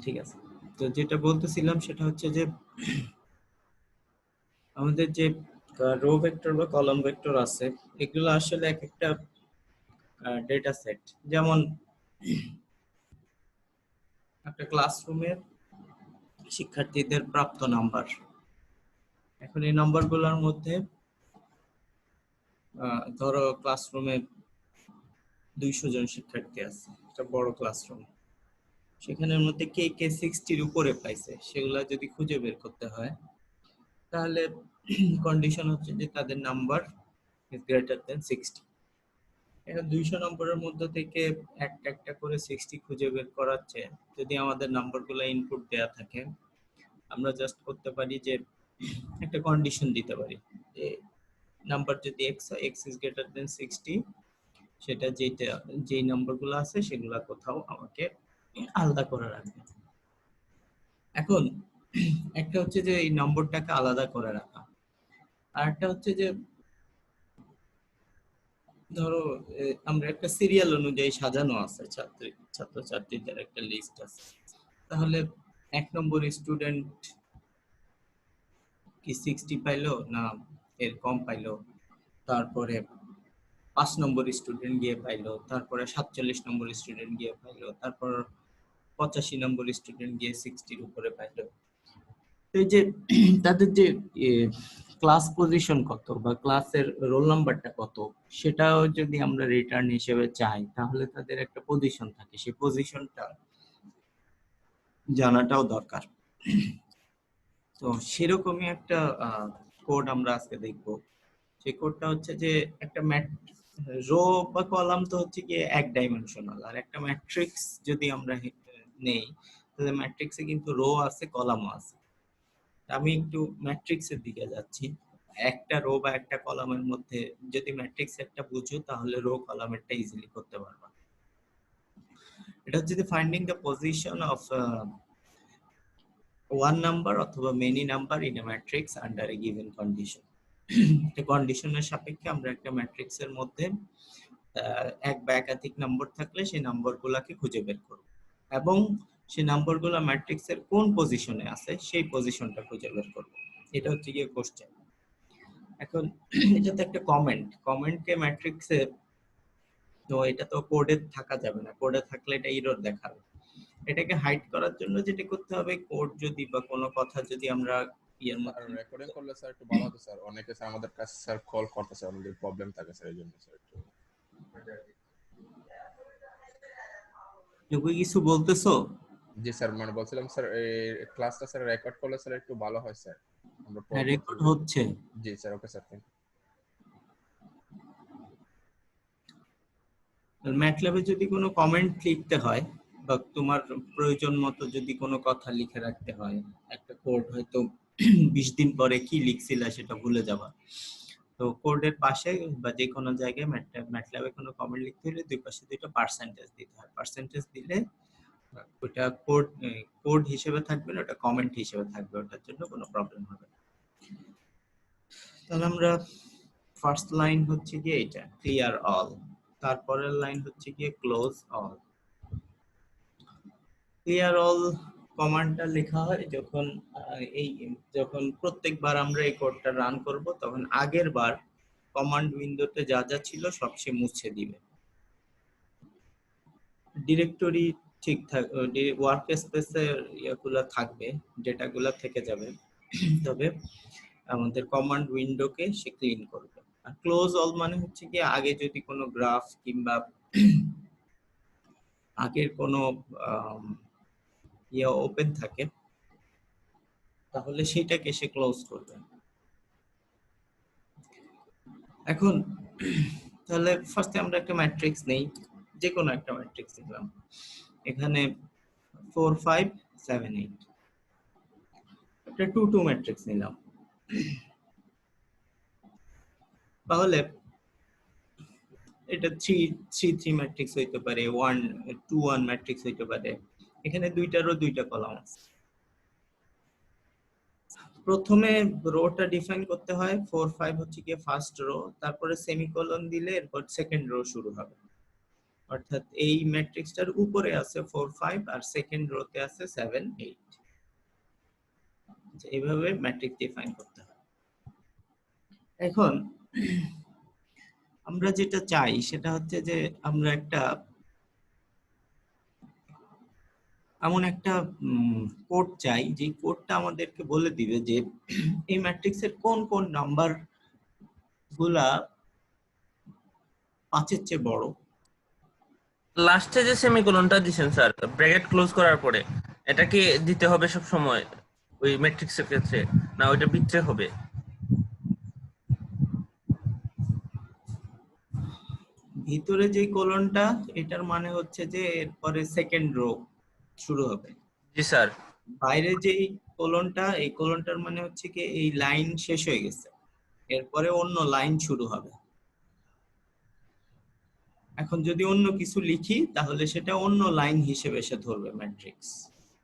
ঠিক আছে। তো যেটা বলতেছিলাম সেটা হচ্ছে যে আমাদের যে রো ভেক্টর বা কলাম ভেক্টর আছে, এগুলো আসলে এক একটা ডেটা সেট। যেমন একটা ক্লাসরুমের শিক্ষার্থীদের প্রাপ্ত নাম্বার। এখন এই নাম্বারগুলোর মধ্যে ধরো ক্লাসরুমে 200 জন শিক্ষার্থী আছে, একটা বড় ক্লাসরুম। সেখানের মধ্যে কে কে 60-র উপরে পাইছে সেগুলা যদি খুঁজে বের করতে হয়, তাহলে কন্ডিশন হচ্ছে যে তাদের নাম্বার ইজ গ্রেটার দেন 60। এখন 200 নম্বরের মধ্যে থেকে একটা একটা করে 60 খুঁজে বের করাচ্ছে। যদি আমাদের নাম্বারগুলো ইনপুট দেয়া থাকে, আমরা জাস্ট করতে পারি যে একটা কন্ডিশন দিতে পারি যে নাম্বার যদি x হয়, x ইজ গ্রেটার দেন 60, সেটা যেই নাম্বারগুলো আছে সেগুলা কোথাও আমাকে আলাদা করে রাখবে। এখন একটা হচ্ছে যে এই নম্বরটাকে আলাদা করে রাখা, আর একটা হচ্ছে যে ধরো আমরা একটা সিরিয়াল অনুযায়ী সাজানো আছে ছাত্রছাত্রীদের একটা লিস্ট আছে। তাহলে 1 নম্বর স্টুডেন্ট কি 60 পাইলো না এর কম পাইলো, তারপরে 5 নম্বর স্টুডেন্ট গিয়ে পাইলো, তারপরে 47 নম্বর স্টুডেন্ট গিয়ে পাইলো, তারপর 85 নম্বর স্টুডেন্ট গিয়ে 60-র উপরে পাইলো। এই যে তাদের যে ক্লাস পজিশন কত বা ক্লাসের রোল নাম্বারটা কত, সেটাও যদি আমরা রিটার্ন হিসেবে চাই, তাহলে তাদের একটা পজিশন থাকে, সেই পজিশনটা জানাটাও দরকার। তো সেরকমই একটা কোড আমরা আজকে দেখব। সেই কোডটা হচ্ছে যে একটা রো বা কলাম তো হচ্ছে কি এক ডাইমেনশনাল, আর একটা ম্যাট্রিক্স যদি আমরা নেই, তাহলে ম্যাট্রিক্সে কিন্তু রো আছে, কলামও আছে। আমি একটু ম্যাট্রিক্সের দিকে যাচ্ছি। একটা রো বা একটা কলামের মধ্যে যদি ম্যাট্রিক্স একটা বুঝো, তাহলে রো কলামেরটা ইজিলি করতে পারবা। এটা হচ্ছে যে finding the position of one number অথবা many number in a matrix under a given condition. একটা কন্ডিশনের সাপেক্ষে আমরা একটা ম্যাট্রিক্সের মধ্যে এক বা একাধিক নম্বর থাকলে সেই নম্বরগুলোকে খুঁজে বের করব, এবং সেই নম্বরগুলো ম্যাট্রিক্সের কোন পজিশনে আছে সেই পজিশনটা খুঁজে বের করব। এটা হচ্ছে গিয়ে কোশ্চেন। এখন এটা তো একটা কমেন্টকে ম্যাট্রিক্সে, তো এটা তো কোডে থাকা যাবে না, কোডে থাকলে এটা এরর দেখাবে। এটাকে হাইড করার জন্য যেটা করতে হবে, কোড যদি বা কোনো কথা যদি আমরা রেকর্ডিং করলে স্যার একটু ভালো হতো স্যার। অনেকে স্যার আমাদের কাছে স্যার কল করতেছে, আমাদের প্রবলেম থাকে স্যার, এই জন্য স্যার একটু। কিছু বলতেছো? জি স্যার, মানে বলছিলাম স্যার এই ক্লাসটা স্যার রেকর্ড করলে স্যার একটু ভালো হয় স্যার, আমরা হ্যাঁ, পরবর্তী। রেকর্ড হচ্ছে। জি স্যার, ওকে স্যার, থ্যাংক ম্যাটল্যাবে যদি কোনো কমেন্ট লিখতে হয় বা তোমার প্রয়োজন মতো যদি কোনো কথা লিখে রাখতে হয়, একটা কোড হয়তো 20 দিন পরে কি লিখছিলা সেটা ভুলে যাবা, তো কোডের পাশে বা যে কোনো জায়গায় ম্যাটল্যাবে কোনো কমেন্ট লিখতে হলে দুই পাশে দুইটা পার্সেন্টেজ দিতে হয়। পার্সেন্টেজ দিলে ওটা কোড হিসেবে থাকবে না, ওটা কমেন্ট হিসেবে থাকবে, ওটার জন্য কোনো প্রবলেম হবে না। তাহলে আমরা ফার্স্ট লাইন হচ্ছে গিয়ে এটা ক্লিয়ার অল, তারপরের লাইন হচ্ছে গিয়ে ক্লোজ অল। ক্লিয়ার অল কমান্ডটা লেখা হয় যখন যখন প্রত্যেকবার আমরা এই কোডটা রান করব, তখন আগের বার কমান্ড উইন্ডোতে যা যা ছিল সব সে মুছে দিবে। ডিরেক্টরি ঠিক থাকবে, ওয়ার্ক স্পেসে ইয়েগুলো থাকবে, ডেটাগুলো থেকে যাবে, তবে আমাদের কমান্ড উইন্ডোকে সে ক্লিন করবে। আর ক্লোজ অল মানে হচ্ছে কি আগে যদি কোনো গ্রাফ কিংবা আগের কোনো ওপেন থাকে, তাহলে সেটাকে সে ক্লোজ করবে। এখন তাহলে ফার্স্টে আমরা একটা ম্যাট্রিক্স নেই, যে কোনো একটা ম্যাট্রিক্স নিলাম। এখানে 4 5 7 8 একটা 2 2 ম্যাট্রিক্স নিলাম। তাহলে এটা 3 3 3 ম্যাট্রিক্স হইতে পারে, 1 2 1 ম্যাট্রিক্স হইতে পারে। এখানে দুইটারও দুইটা কলাম আছে। প্রথমে রোটা ডিফাইন করতে হয়, 4 5 হচ্ছে কি ফার্স্ট রো, তারপরে সেমিকোলন দিলে এরপর সেকেন্ড রো শুরু হবে। অর্থাৎ এই ম্যাট্রিক্সটার উপরে আছে 4 5 আর সেকেন্ড রোতে আছে 7 8। এইভাবে ম্যাট্রিক্স ডিফাইন করতে হয়। এখন আমরা যেটা চাই সেটা হচ্ছে যে আমরা এমন একটা কোড চাই যে কোডটা আমাদেরকে বলে দিবে যে এই ম্যাট্রিক্সের কোন কোন নাম্বার গুলা 5 এর চেয়ে বড়। লাস্টে যে সেমিকোলনটা দিছেন স্যার ব্র্যাকেট ক্লোজ করার পরে, এটা কি দিতে হবে সব সময় ওই ম্যাট্রিক্সের ক্ষেত্রে, না ওইটা ভিতরে হবে? ভিতরে যে কোলনটা, এটার মানে হচ্ছে যে এরপরে সেকেন্ড রো শুরু হবে। জি স্যার। বাইরে যে কোলনটা, এই কোলনটার মানে হচ্ছে কি এই লাইন শেষ হয়ে গেছে, এরপরে অন্য লাইন শুরু হবে। এখন যদি অন্য কিছু লিখি তাহলে সেটা অন্য লাইন হিসেবে সে ধরবে, ম্যাট্রিক্স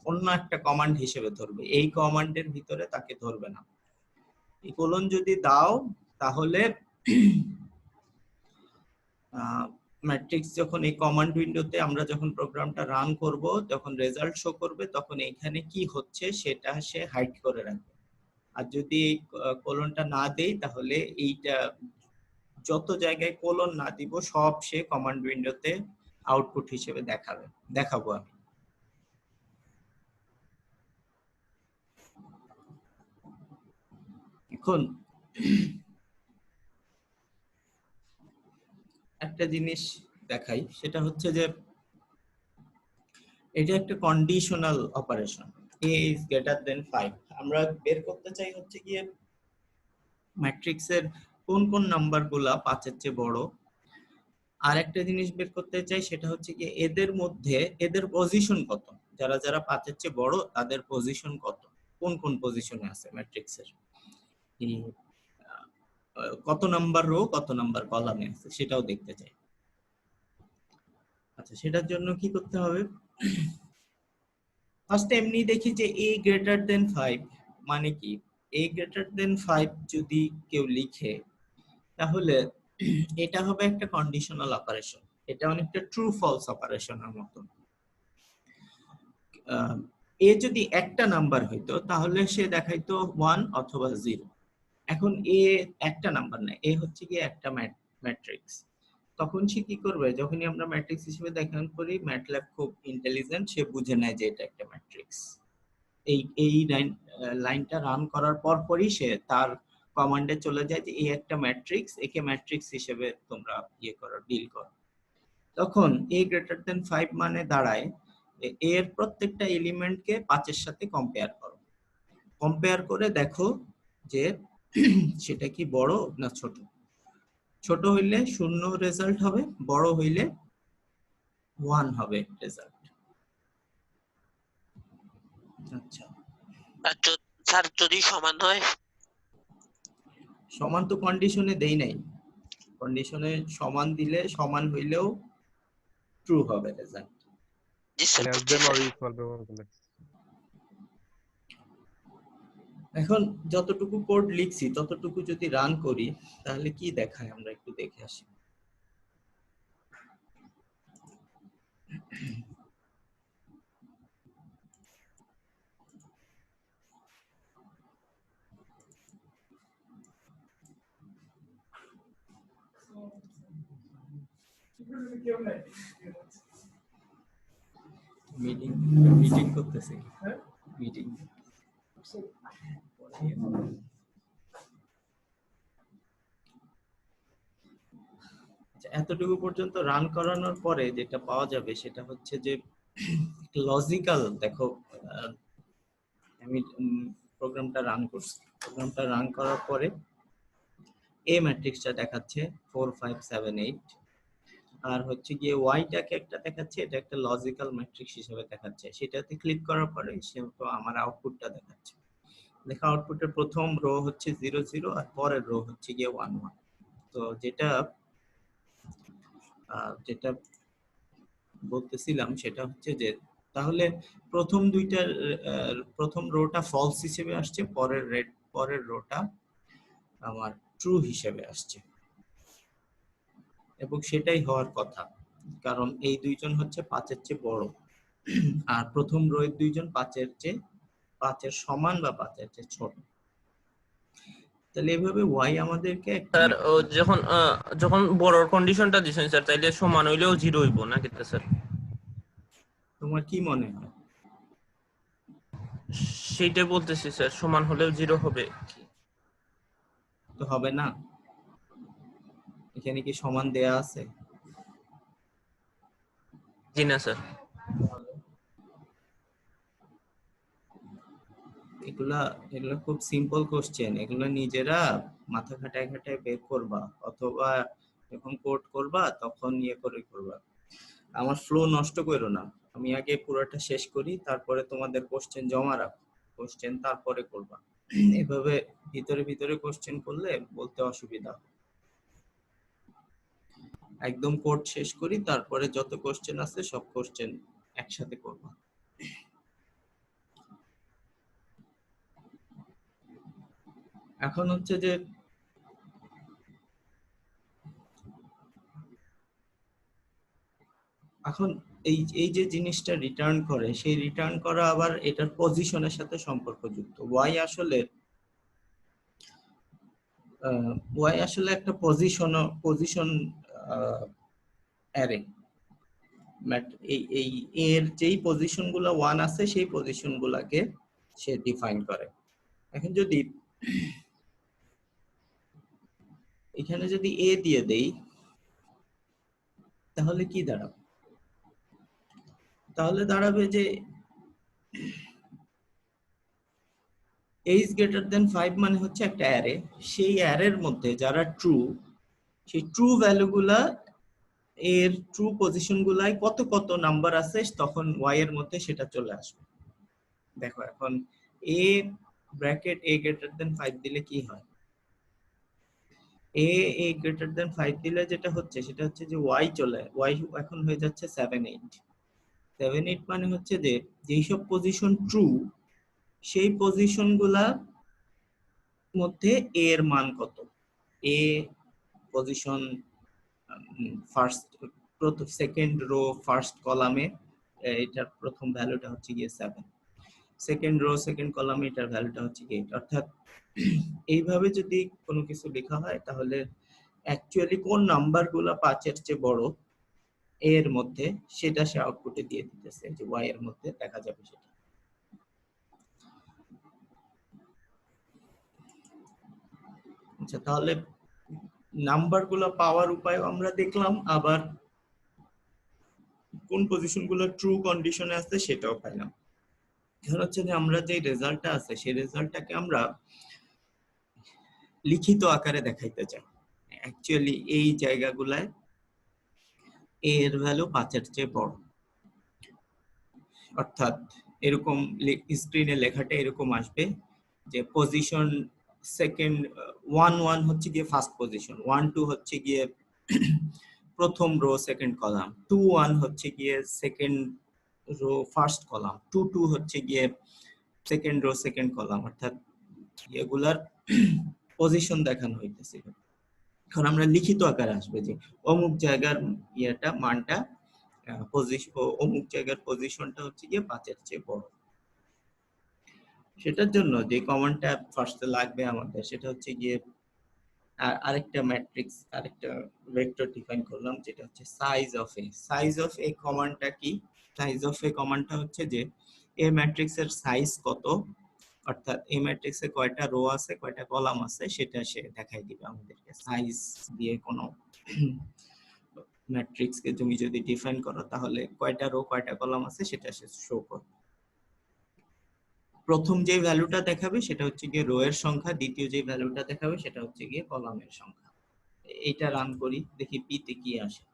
অন্য একটা কমান্ড হিসেবে ধরবে, এই কমান্ডের ভিতরে তাকে ধরবে না। এই কোলন যদি দাও তাহলে ম্যাট্রিক্স যখন এই কমান্ড উইন্ডোতে আমরা যখন প্রোগ্রামটা রান করব তখন রেজাল্ট শো করবে, তখন এখানে কি হচ্ছে সেটা সে হাইড করে রাখবে। আর যদি এই কোলনটা না দেই তাহলে এইটা যত জায়গায় কোলন না দিব সব সে কমান্ড উইন্ডোতে আউটপুট হিসেবে দেখাবো আমি। এখন একটা জিনিস দেখাই, সেটা হচ্ছে যে এটা একটা conditional operation, a is greater than 5। আমরা বের করতে চাই হচ্ছে গিয়ে ম্যাট্রিক্সের কোন কোন নাম্বারগুলা 5 এর চেয়ে বড়। আর একটা জিনিস বের করতে চাই সেটা হচ্ছে কি এদের মধ্যে এদের পজিশন কত, যারা যারা 5 এর চেয়ে বড় তাদের পজিশন কত, কোন কোন পজিশনে আছে ম্যাট্রিক্সের, কত নাম্বার রো কত নাম্বার কলামে আছে সেটাও দেখতে চাই। আচ্ছা, সেটার জন্য কি করতে হবে? ফার্স্ট এমনি দেখি যে a গ্রেটার দেন 5 মানে কি। a গ্রেটার দেন 5 যদি কেউ লিখে তাহলে এটা হবে একটা কন্ডিশনাল অপারেশন, এটা অনেকটা ট্রু ফলস অপারেশনের মতো। এ যদি একটা নাম্বার হইতো তাহলে সে দেখাইতো 1 অথবা 0। এখন এ একটা নাম্বার না, এ হচ্ছে কি একটা ম্যাট্রিক্স। তখন সে কি করবে, যখনই আমরা ম্যাট্রিক্স হিসেবে দেখান করি, ম্যাটল্যাব খুব ইন্টেলিজেন্ট, সে বুঝে নেয় যে এটা একটা ম্যাট্রিক্স। এই লাইনটা রান করার পরই সে তার কমান্ডে চলে যায় যে এই একটা ম্যাট্রিক্স, একে ম্যাট্রিক্স হিসেবে তোমরা ডিল করো। তখন a গ্রেটার দেন 5 মানে দাঁড়ায় এর প্রত্যেকটা এলিমেন্টকে 5 এর সাথে কম্পেয়ার করো, কম্পেয়ার করে দেখো যে সেটা কি বড় না ছোট। ছোট হইলে 0 রেজাল্ট হবে, বড় হইলে 1 হবে রেজাল্ট। আচ্ছা, স্যার যদি সমান হয়? সমান তো কন্ডিশনে দেই নাই, কন্ডিশনে সমান দিলে সমান হইলেও ট্রু হবে রেজাল্ট। জি স্যার, less বুঝছি than or স্যার। equal ব্যবহার করলে। এখন যতটুকু কোড লিখছি ততটুকু যদি রান করি তাহলে কি দেখায় আমরা একটু দেখে আসি। মিটিং করতেছে, মিটিং। এতটুকু পর্যন্ত রান করানোর পরে যেটা পাওয়া যাবে সেটা হচ্ছে যে লজিক্যাল, দেখো আমি প্রোগ্রামটা রান করছি, প্রোগ্রামটা রান করার পরে এ ম্যাট্রিক্সটা দেখাচ্ছে 4 5 7 8, আর হচ্ছে গিয়ে ওয়াইটাকে একটা দেখাচ্ছে, এটা একটা লজিক্যাল ম্যাট্রিক্স হিসেবে দেখাচ্ছে। সেটাতে ক্লিক করার পরে সে তো আমার আউটপুটটা দেখাচ্ছে। দেখো আউটপুটের প্রথম রো হচ্ছে 0 0 আর পরের রো হচ্ছে গিয়ে 1 1। তো যেটা বলতেছিলাম সেটা হচ্ছে যে তাহলে প্রথম রোটা ফলস হিসেবে আসছে, পরের রোটা আমার ট্রু হিসেবে আসছে, এবং সেটাই হওয়ার কথা। কারণ এই দুইজন হচ্ছে 5-এর চেয়ে বড়, আর প্রথম রো এর দুইজন 5-এর সমান বা 5-এর চেয়ে ছোট। তাহলে এভাবে ওয়াই আমাদেরকে স্যার ও যখন যখন বড় কন্ডিশনটা দিছেন স্যার, তাইলে সমান হইলেও জিরো হইব না কিন্তু স্যার? তোমার কি মনে হয়? সেইটাই বলতেছি স্যার, সমান হলেও জিরো হবে। তো হবে না, এখানে কি সমান দেয়া আছে? জি না স্যার। এগুলা এগুলা খুব সিম্পল কোশ্চেন, এগুলা নিজেরা মাথা খাটায় খাটায় বের করবা, অথবা যখন কোড করবা তখন করবা। আমার ফ্লো নষ্ট করো না, আমি আগে পুরোটা শেষ করি, তারপরে তোমাদের কোশ্চেন জমা রাখো, কোশ্চেন তারপরে করবা। এভাবে ভিতরে ভিতরে কোশ্চেন করলে বলতে অসুবিধা। একদম কোড শেষ করি, তারপরে যত কোশ্চেন আছে সব কোশ্চেন একসাথে করবা। এখন হচ্ছে যে এখন এই যে জিনিসটা রিটার্ন করে, সেই রিটার্ন করা আবার এটার পজিশনের সাথে সম্পর্কযুক্ত। ওয়াই আসলে একটা পজিশন অ্যারে। এই এর যেই পজিশন গুলা 1 আছে সেই পজিশন গুলাকে সে ডিফাইন করে। এখন যদি এখানে যদি এ দিয়ে দেই, তাহলে কি দাঁড়াবে? তাহলে দাঁড়াবে যে এইজ গ্রেটার দেন 5 মানে হচ্ছে একটা অ্যারে, সেই অ্যারের মধ্যে যারা ট্রু, সেই ট্রু ভ্যালুগুলা এর ট্রু পজিশন গুলাই কত কত নাম্বার আছে তখন ওয়াই এর মধ্যে সেটা চলে আসবে। দেখো এখন এ ব্র্যাকেট এ গ্রেটার দেন 5 দিলে কি হয়? এ গ্রেটার দেন 5 দিলে যেটা হচ্ছে সেটা হচ্ছে যে ওয়াই এখন হয়ে যাচ্ছে 7-8। 7-8 মানে হচ্ছে যে যেই সব পজিশন ট্রু, সেই পজিশন গুলা মধ্যে এ এর মান কত। A position first, second row first কলামে এটার প্রথম ভ্যালুটা হচ্ছে গিয়ে 7, সেকেন্ড রো সেকেন্ড কলামে এটার ভ্যালুটা হচ্ছে গিয়ে 8। অর্থাৎ এইভাবে যদি কোনো কিছু লেখা হয় তাহলে অ্যাকচুয়ালি কোন নাম্বারগুলো 5-এর চেয়ে বড় এর মধ্যে সেটা সে আউটপুটে দিয়ে দিতেছে, যে ওয়াই এর মধ্যে দেখা যাবে সেটা। আচ্ছা, তাহলে নাম্বারগুলো পাওয়ার উপায় আমরা দেখলাম, আবার কোন পজিশনগুলো ট্রু কন্ডিশনে আছে সেটাও পাইলাম। এখন হচ্ছে যে আমরা যে রেজাল্টটা আছে সেই রেজাল্টটাকে আমরা লিখিত আকারে দেখাইতে চাই। অ্যাকচুয়ালি এই জায়গাগুলায় এর ভ্যালু 5-এর চেয়ে বড়, অর্থাৎ এরকম স্ক্রিনে লেখাটা এরকম আসবে যে পজিশন সেকেন্ড 1-1 হচ্ছে গিয়ে ফার্স্ট পজিশন, 1-2 হচ্ছে গিয়ে প্রথম রো সেকেন্ড কলাম, 2-1 হচ্ছে গিয়ে সেকেন্ড রো ফার্স্ট কলাম, 2-2 হচ্ছে গিয়ে সেকেন্ড রো সেকেন্ড কলাম, অর্থাৎ এগুলার পজিশন দেখানো হইতেছে। এখন আমরা লিখিত আকারে আসবে যে অমুক জায়গার মানটা অমুক জায়গার পজিশনটা হচ্ছে গিয়ে 5-এর চেয়ে বড়। সেটার জন্য যে কমান্ডটা ফার্স্টে লাগবে আমাদের সেটা হচ্ছে গিয়ে আরেকটা ম্যাট্রিক্স, আরেকটা ভেক্টর ডিফাইন করলাম যেটা হচ্ছে size of A. Size of A কমান্ডটা কি? সাইজ অফ এ কমান্ডটা হচ্ছে যে এ ম্যাট্রিক্সের সাইজ কত, অর্থাৎ এই ম্যাট্রিক্সে কয়টা রো আছে কয়টা কলাম আছে সেটা সে দেখাই দিবে আমাদেরকে। সাইজ দিয়ে কোনো ম্যাট্রিক্সকে তুমি যদি ডিফাইন করো তাহলে কয়টা রো কয়টা কলাম আছে সেটা সে শো করবে। প্রথম যে ভ্যালুটা দেখাবে সেটা হচ্ছে গিয়ে রো এর সংখ্যা, দ্বিতীয় যে ভ্যালুটা দেখাবে সেটা হচ্ছে গিয়ে কলামের সংখ্যা। এইটা রান করি, দেখি পি তে কি আসে।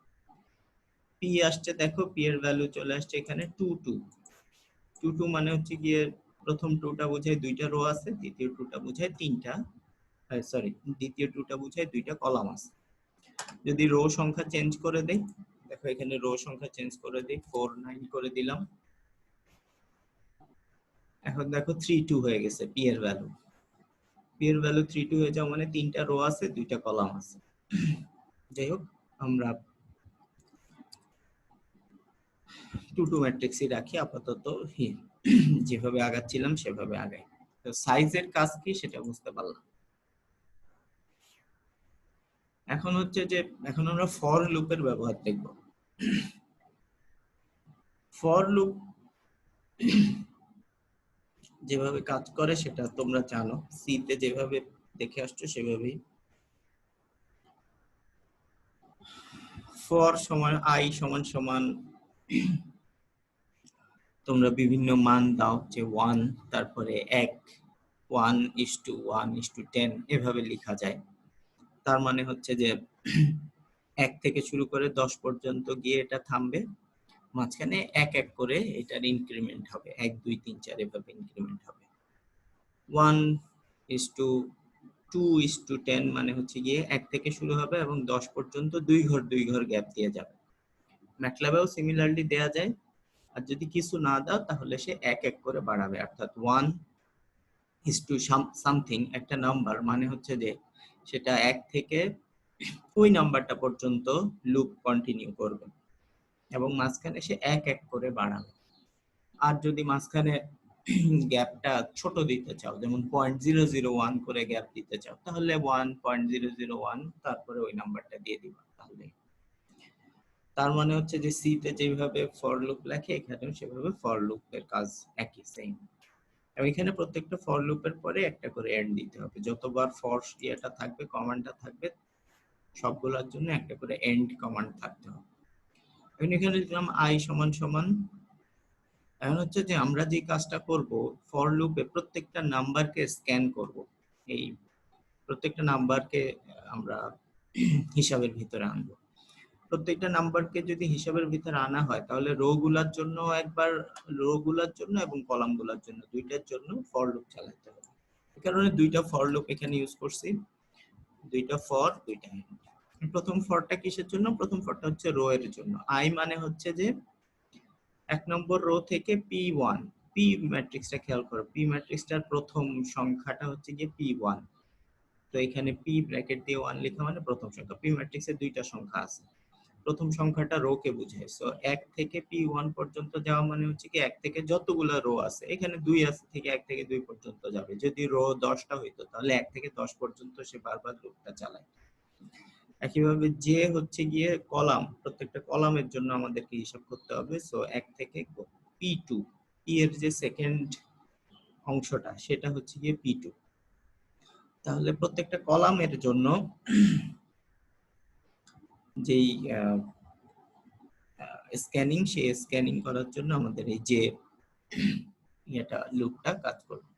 পি আসছে, দেখো পি এর ভ্যালু চলে আসছে এখানে 2-2। 2-2 মানে হচ্ছে গিয়ে প্রথম 2টা বোঝায় 2টা রো আছে, দ্বিতীয় 2টা বোঝায় 3টা, সরি দ্বিতীয় 2টা বোঝায় 2টা কলাম আছে। যদি রো সংখ্যা চেঞ্জ করে দেই, দেখো এখানে রো সংখ্যা চেঞ্জ করে দেই, 4-9 করে দিলাম। এখন দেখো 3-2 হয়ে গেছে পি এর ভ্যালু। পি এর ভ্যালু 3-2 হয়ে যাওয়া মানে 3টা রো আছে 2টা কলাম আছে। যাই হোক, আমরা টু টু ম্যাট্রিক্সই রাখি আপাতত, যেভাবে আগাচ্ছিলাম সেভাবে আগাই। তো সাইজের কাজ কি সেটা বুঝতে পারলাম। এখন হচ্ছে যে এখন আমরা ফর লুপের ব্যবহার দেখব। ফর লুপ যেভাবে কাজ করে সেটা তোমরা জানো, সি তে যেভাবে দেখে আসছো সেভাবেই। ফর সমান আই সমান সমান তোমরা বিভিন্ন মান দাও, যে 1, তারপরে 1, 1:1:10 এভাবে লেখা যায়। তার মানে হচ্ছে যে 1 থেকে শুরু করে 10 পর্যন্ত গিয়ে এটা থামবে, মাঝখানে এক এক করে এটার ইনক্রিমেন্ট হবে, 1 2 3 4 এভাবে ইনক্রিমেন্ট হবে। 1:2:10 মানে হচ্ছে গিয়ে 1 থেকে শুরু হবে এবং 10 পর্যন্ত 2 ঘর গ্যাপ দিয়ে যাবে। ম্যাটল্যাবেও সিমিলারলি দেয়া যায়। আর যদি কিছু না দাও তাহলে সে এক এক করে বাড়াবে, অর্থাৎ 1:সামথিং একটা নাম্বার মানে হচ্ছে যে সেটা 1 থেকে ওই নাম্বারটা পর্যন্ত লুপ কন্টিনিউ করবে এবং মাঝখানে সে এক এক করে বাড়াবে। আর যদি মাঝখানে গ্যাপটা ছোট দিতে চাও, যেমন 0.001 করে গ্যাপ দিতে চাও, তাহলে 1.001 তারপরে ওই নাম্বারটা দিয়ে দিবা। তাহলে তার মানে হচ্ছে যে সি তে যেভাবে ফর লুপ লেখে এখানেও সেভাবে ফর লুপের কাজ একই সেম। এবং এখানে প্রত্যেকটা ফর লুপের পরে একটা করে এন্ড দিতে হবে, যতবার ফর ইয়েটা থাকবে, কমান্ডটা থাকবে, সবগুলোর জন্য একটা করে এন্ড কমান্ড থাকতে হবে। এখন এখানে লিখলাম আই সমান সমান, এখন হচ্ছে যে আমরা যে কাজটা করব, ফর লুপে প্রত্যেকটা নাম্বারকে স্ক্যান করব। এই প্রত্যেকটা নাম্বারকে আমরা হিসাবের ভিতরে আনবো। প্রত্যেকটা নাম্বারকে যদি হিসাবের ভিতরে আনা হয় তাহলে রো গুলার জন্য একবার, রো গুলার জন্য এবং কলাম গুলার জন্য, দুইটার জন্য ফর লুপ চালাতে হবে। এই কারণে দুইটা ফর লুপ এখানে ইউজ করছি, দুইটা ফর দুইটা এন্ড। প্রথম ফরটা কিসের জন্য? প্রথম ফরটা হচ্ছে রো এর জন্য। আই মানে হচ্ছে যে 1 নম্বর রো থেকে P1, পি ম্যাট্রিক্সটা খেয়াল করো, পি ম্যাট্রিক্সটার প্রথম সংখ্যাটা হচ্ছে গিয়ে P1। তো এখানে পি ব্র্যাকেট দিয়ে 1 লেখা মানে প্রথম সংখ্যা। পি ম্যাট্রিক্সে দুইটা সংখ্যা আছে, প্রথম সংখ্যাটা রো কে বোঝায়। সো 1 থেকে P1 পর্যন্ত যাওয়া মানে হচ্ছে কি 1 থেকে যতগুলো রো আছে, এখানে 2 আছে থেকে 1 থেকে 2 পর্যন্ত যাবে। যদি রো 10টা হইতো তাহলে 1 থেকে 10 পর্যন্ত সে বারবার লুপটা চালায়। একইভাবে যে হচ্ছে গিয়ে কলাম, প্রত্যেকটা কলামের জন্য আমাদেরকে হিসাব করতে হবে। সো 1 থেকে P2, পি এর যে সেকেন্ড অংশটা সেটা হচ্ছে গিয়ে P2। তাহলে প্রত্যেকটা কলামের জন্য যেই স্ক্যানিং, সেই স্ক্যানিং করার জন্য আমাদের এই যে এটা লুপটা কাজ করবে।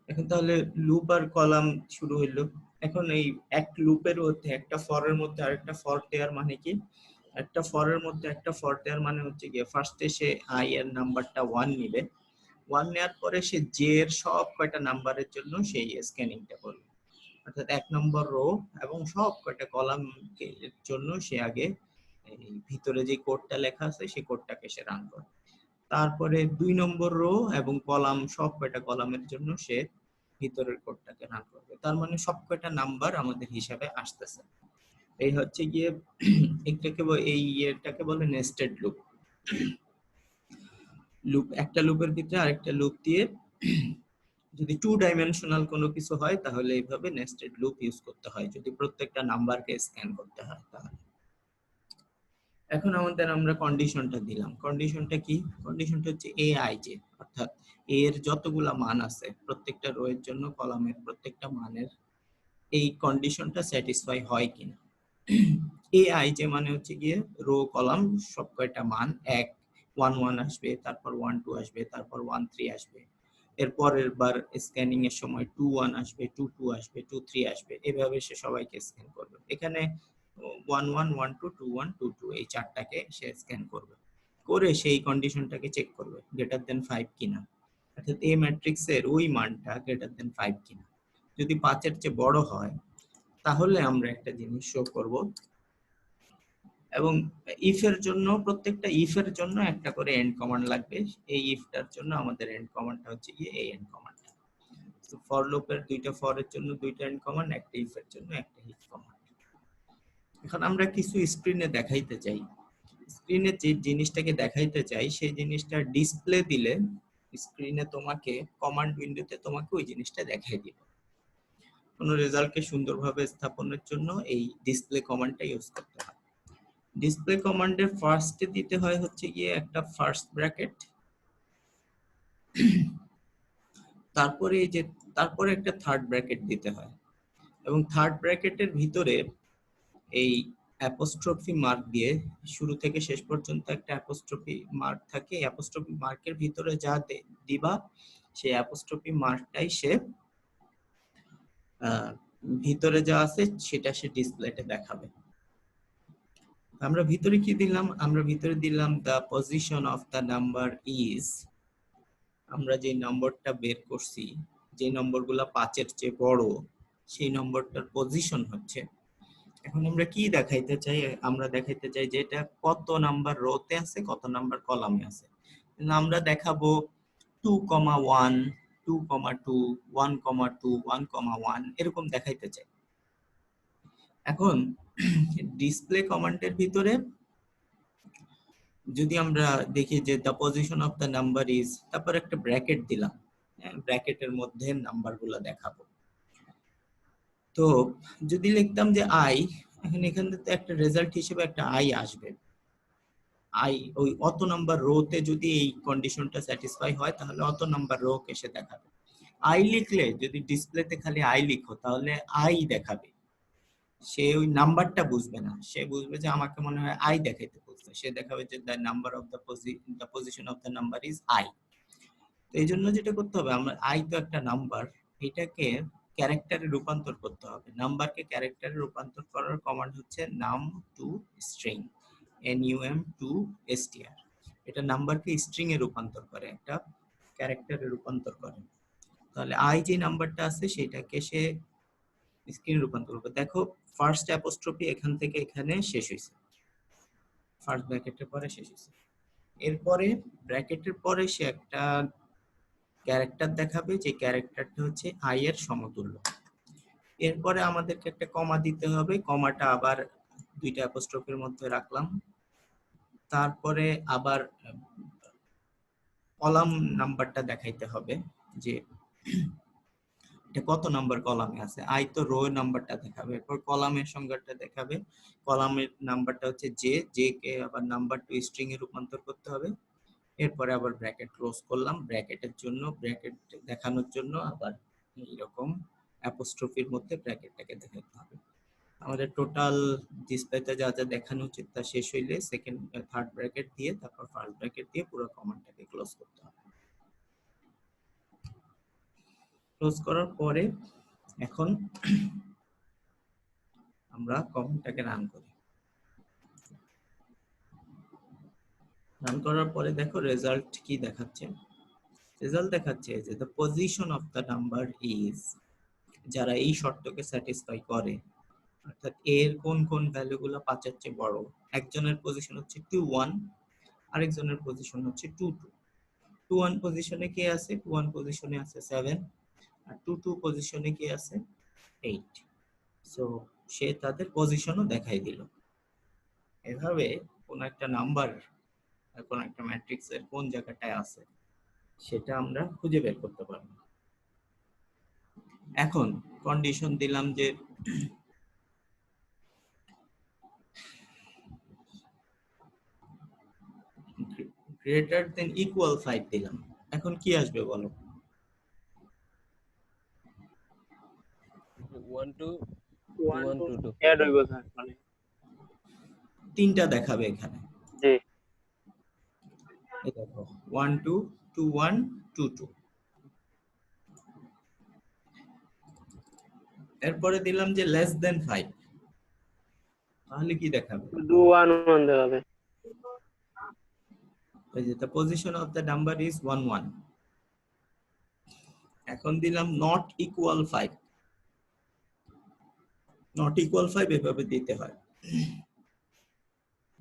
এখন তাহলে লুপ আর কলাম শুরু হইলো। এখন এই এক লুপের মধ্যে একটা ফরের মধ্যে আরেকটা ফর দেওয়ার মানে কি? একটা ফরের মধ্যে একটা ফর দেওয়ার মানে হচ্ছে গিয়ে ফার্স্টে সে আই এর নাম্বারটা 1 নিবে, 1 নেওয়ার পরে সে জে এর সব কয়টা নাম্বারের জন্য সেই স্ক্যানিংটা করবে, অর্থাৎ 1 নম্বর রো এবং সব কয়টা কলাম এর জন্য সে আগে এই ভিতরে যে কোডটা লেখা আছে সেই কোডটাকে সে রান করে। তারপরে 2 নম্বর রো এবং কলাম, সব কয়টা কলামের জন্য সে ভিতরের কোডটাকে রান করবে। তার মানে সব কয়টা নাম্বার আমাদের হিসাবে আসতেছে। এই হচ্ছে গিয়ে এটাকে বলে নেস্টেড লুপ। লুপ, একটা লুপের ভিতরে আরেকটা লুপ দিয়ে যদি 2 ডাইমেনশনাল কোনো কিছু হয় তাহলে এইভাবে নেস্টেড লুপ ইউজ করতে হয়, যদি প্রত্যেকটা নাম্বারকে স্ক্যান করতে হয় তাহলে। এখন আমরা কন্ডিশনটা দিলাম। কন্ডিশনটা কি? কন্ডিশনটা হচ্ছে aij, অর্থাৎ a এর যতগুলা মান আছে প্রত্যেকটা রো এর জন্য কলামের প্রত্যেকটা মানের এই কন্ডিশনটা স্যাটিসফাই হয় কিনা। aij মানে হচ্ছে গিয়ে রো কলাম সব কয়টা মান, 1 1 আসবে, তারপর 1 2 আসবে, তারপর 1 3 আসবে, এর পরের বার স্ক্যানিং এর সময় 2 1 আসবে, 2 2 আসবে, 2 3 আসবে, এভাবে সে সবাইকে স্ক্যান করবে। এখানে 1 1 1 2 2 1 2 2 এই চারটাকে সে স্ক্যান করবে, করে সেই কন্ডিশনটাকে চেক করবে গ্রেটার দেন 5 কিনা, অর্থাৎ এই ম্যাট্রিক্সের ওই মানটা গ্রেটার দেন 5 কিনা। যদি 5 এর চেয়ে বড় হয় তাহলে আমরা একটা জিনিস শো করব। এবং ইফ এর জন্য, প্রত্যেকটা ইফ এর জন্য একটা করে এন্ড কমান্ড লাগবে। এই ইফটার জন্য আমাদের এন্ড কমান্ডটা হচ্ছে গিয়ে এই এন্ড কমান্ড। তো ফর লুপের দুইটা ফর এর জন্য দুইটা এন্ড কমান্ড, একটা ইফ এর জন্য একটা ইফ কমান্ড। এখন আমরা কিছু স্ক্রিনে দেখাইতে চাই। স্ক্রিনে যে জিনিসটাকে দেখাইতে চাই সেই জিনিসটা ডিসপ্লে দিলে স্ক্রিনে তোমাকে কমান্ড উইন্ডোতে তোমাকে ওই জিনিসটা দেখাই দিবে। কোনো রেজাল্টকে সুন্দরভাবে স্থাপনের জন্য এই ডিসপ্লে কমান্ডটা ইউজ করতে হয়। ডিসপ্লে কমান্ডের ফার্স্টে দিতে হয় হচ্ছে গিয়ে একটা ফার্স্ট ব্র্যাকেট, তারপরে এই যে তারপরে একটা থার্ড ব্র্যাকেট দিতে হয়, এবং থার্ড ব্র্যাকেটের ভিতরে এই অ্যাপোস্ট্রফি মার্ক দিয়ে শুরু থেকে শেষ পর্যন্ত একটা অ্যাপোস্ট্রফি মার্ক থাকে। অ্যাপোস্ট্রফি মার্কের ভিতরে যা দিবা সেই অ্যাপোস্ট্রফি মার্কটাই সে ভিতরে যা আছে সেটা সে ডিসপ্লেতে দেখাবে। আমরা ভিতরে কি দিলাম? আমরা ভিতরে দিলাম the position of the number is, আমরা যে নম্বরটা বের করছি, যে নম্বরগুলো 5-এর চেয়ে বড়, সেই নম্বরটার পজিশন হচ্ছে। এখন আমরা কি দেখাইতে চাই? আমরা দেখাইতে চাই যে এটা কত নাম্বার রোতে আছে, কত নাম্বার কলামে আছে। আমরা দেখাবো 2,1, 2,2, 1,2, 1,1 এরকম দেখাইতে চাই। এখন ডিসপ্লে কমান্ডের ভিতরে যদি আমরা দেখি যে the position of the number is, তারপর একটা ব্র্যাকেট দিলাম, ব্র্যাকেটের মধ্যে নাম্বারগুলো দেখাবো। তো যদি লিখতাম যে আই, এখন এখান থেকে একটা রেজাল্ট হিসেবে একটা আই আসবে। আই ওই অত নাম্বার রোতে যদি এই কন্ডিশনটা স্যাটিসফাই হয় তাহলে অত নাম্বার রো এসে দেখাবে। আই লিখলে যদি ডিসপ্লেতে খালি আই লিখো তাহলে আই দেখাবে, সে ওই নাম্বারটা বুঝবে না, সে বুঝবে যে আমাকে মনে হয় আই দেখাইতে বলছে, সে দেখাবে যে the number of the position of the number is I. তো এই জন্য যেটা করতে হবে, আমরা আই তো একটা নাম্বার, এটাকে ক্যারেক্টারে রূপান্তর করতে হবে। নাম্বারকে ক্যারেক্টারে রূপান্তর করার কমান্ড হচ্ছে num to string, NUM to STR। এটা নাম্বারকে স্ট্রিং এ রূপান্তর করে, একটা ক্যারেক্টারে রূপান্তর করে। তাহলে আই যে নাম্বারটা আছে সেটাকে সে স্ক্রিন রূপান্তর করবে। দেখো ফার্স্ট অ্যাপোস্ট্রফি এখান থেকে এখানে শেষ হয়েছে, ফার্স্ট ব্র্যাকেটের পরে শেষ হয়েছে। এরপরে ব্র্যাকেটের পরে সে একটা ক্যারেক্টার দেখাবে, যে ক্যারেক্টারটা হচ্ছে আই এর সমতুল্য। এরপরে আমাদেরকে একটা কমা দিতে হবে, কমাটা আবার দুইটা অ্যাপোস্ট্রফির মধ্যে রাখলাম। তারপরে আবার কলাম নাম্বারটা দেখাইতে হবে, যে এটা কত নাম্বার কলামে আছে। আই তো রো নাম্বারটা দেখাবে, এরপর কলামের সংখ্যাটা দেখাবে। কলামের নাম্বারটা হচ্ছে জে কে আবার নাম্বার টু স্ট্রিং এ রূপান্তর করতে হবে। এরপরে আবার ব্র্যাকেট ক্লোজ করলাম, ব্র্যাকেটের জন্য, ব্র্যাকেট দেখানোর জন্য আবার এইরকম অ্যাপোস্ট্রফির মধ্যে ব্র্যাকেটটাকে দেখাতে হবে। আমাদের টোটাল ডিসপ্লেতে যা যা দেখানো উচিত তা শেষ হইলে সেকেন্ড থার্ড ব্র্যাকেট দিয়ে তারপর ফার্স্ট ব্র্যাকেট দিয়ে পুরো কমান্ডটাকে ক্লোজ করতে হবে। ক্লোজ করার পরে এখন আমরা কমান্ডটাকে রান করি। রান করার পরে দেখো রেজাল্ট কি দেখাচ্ছে। রেজাল্ট দেখাচ্ছে যে the position of the number is, যারা এই শর্তকে স্যাটিসফাই করে, অর্থাৎ এর কোন কোন ভ্যালুগুলো 5-এর চেয়ে বড়। একজনের পজিশন হচ্ছে 2,1, আরেকজনের পজিশন হচ্ছে 2,2। 2,1 পজিশনে কে আছে? 2,1 পজিশনে আছে 7, আর 2,2 পজিশনে কে আছে? 8। সো সে তাদের পজিশনও দেখাই দিল। এভাবে কোন একটা নাম্বার কোন একটা ম্যাট্রিক্সের কোন জায়গাটায় আছে সেটা আমরা খুঁজে বের করতে পারব। এখন কন্ডিশন দিলাম যে গ্রেটার দেন ইকুয়াল 5 দিলাম। এখন কি আসবে বলো? 1 2 1 1 2 2 2 এড হইব স্যার, মানে তিনটা দেখাবে এখানে, জি এই দেখো 1 2 2 1 2 2। এরপরে দিলাম যে লেস দেন 5, তাহলে কি দেখাবে? 2 1 1 দেখাবে। ওই যে the position of the number is 1 1। এখন দিলাম not equal 5, not equal 5 এভাবে দিতে হয়।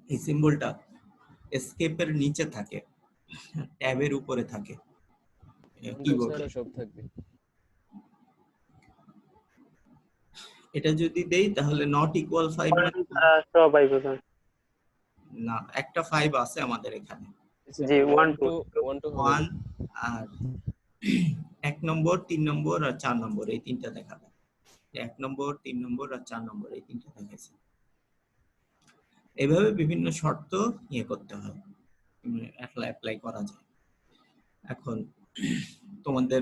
এই সিম্বলটা এসকেপের নিচে থাকে, ট্যাবের উপরে থাকে কিবোর্ডে। সব থাকবে। এটা যদি দেই তাহলে not equal 5 মানে তারা সব আইব স্যার। না, একটা 5 আছে আমাদের এখানে। জি 1 2 1 2 হবে 1 আর 1 নম্বর, 3 নম্বর আর 4 নম্বর এই তিনটা দেখাবে। 1 নম্বর, 3 নম্বর আর 4 নম্বর এই তিনটা দেখাইছে। এভাবে বিভিন্ন শর্ত করতে হয়, অ্যাপ্লাই করা যায়। এখন তোমাদের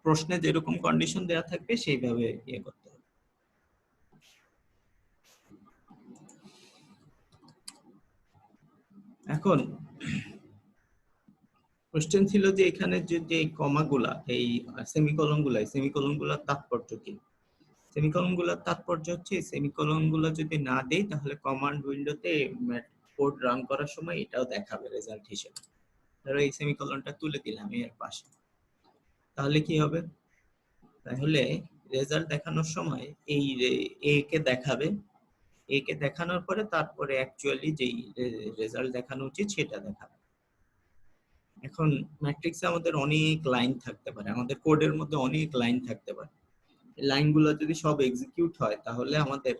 প্রশ্নে যেরকম কন্ডিশন দেয়া থাকবে সেইভাবে করতে হবে। এখন কোশ্চেন ছিল যে এখানে যে কমাগুলা, এই সেমিকলন গুলার তাৎপর্য কি? সেমিকলন গুলার তাৎপর্য হচ্ছে সেমিকলন গুলা যদি না দেই তাহলে কমান্ড উইন্ডোতে কোড রান করার সময় এটাও দেখাবে রেজাল্ট হিসেবে। ধরো এই সেমিকলনটা তুলে দিলাম এর পাশে, তাহলে কি হবে? তাহলে রেজাল্ট দেখানোর সময় এই এ কে দেখাবে, এ কে দেখানোর পরে তারপরে অ্যাকচুয়ালি যেই রেজাল্ট দেখানো উচিত সেটা দেখাবে। এখন ম্যাট্রিক্সে আমাদের অনেক লাইন থাকতে পারে, আমাদের কোডের মধ্যে অনেক লাইন থাকতে পারে। লাইনগুলো যদি সব এক্সিকিউট হয় তাহলে আমাদের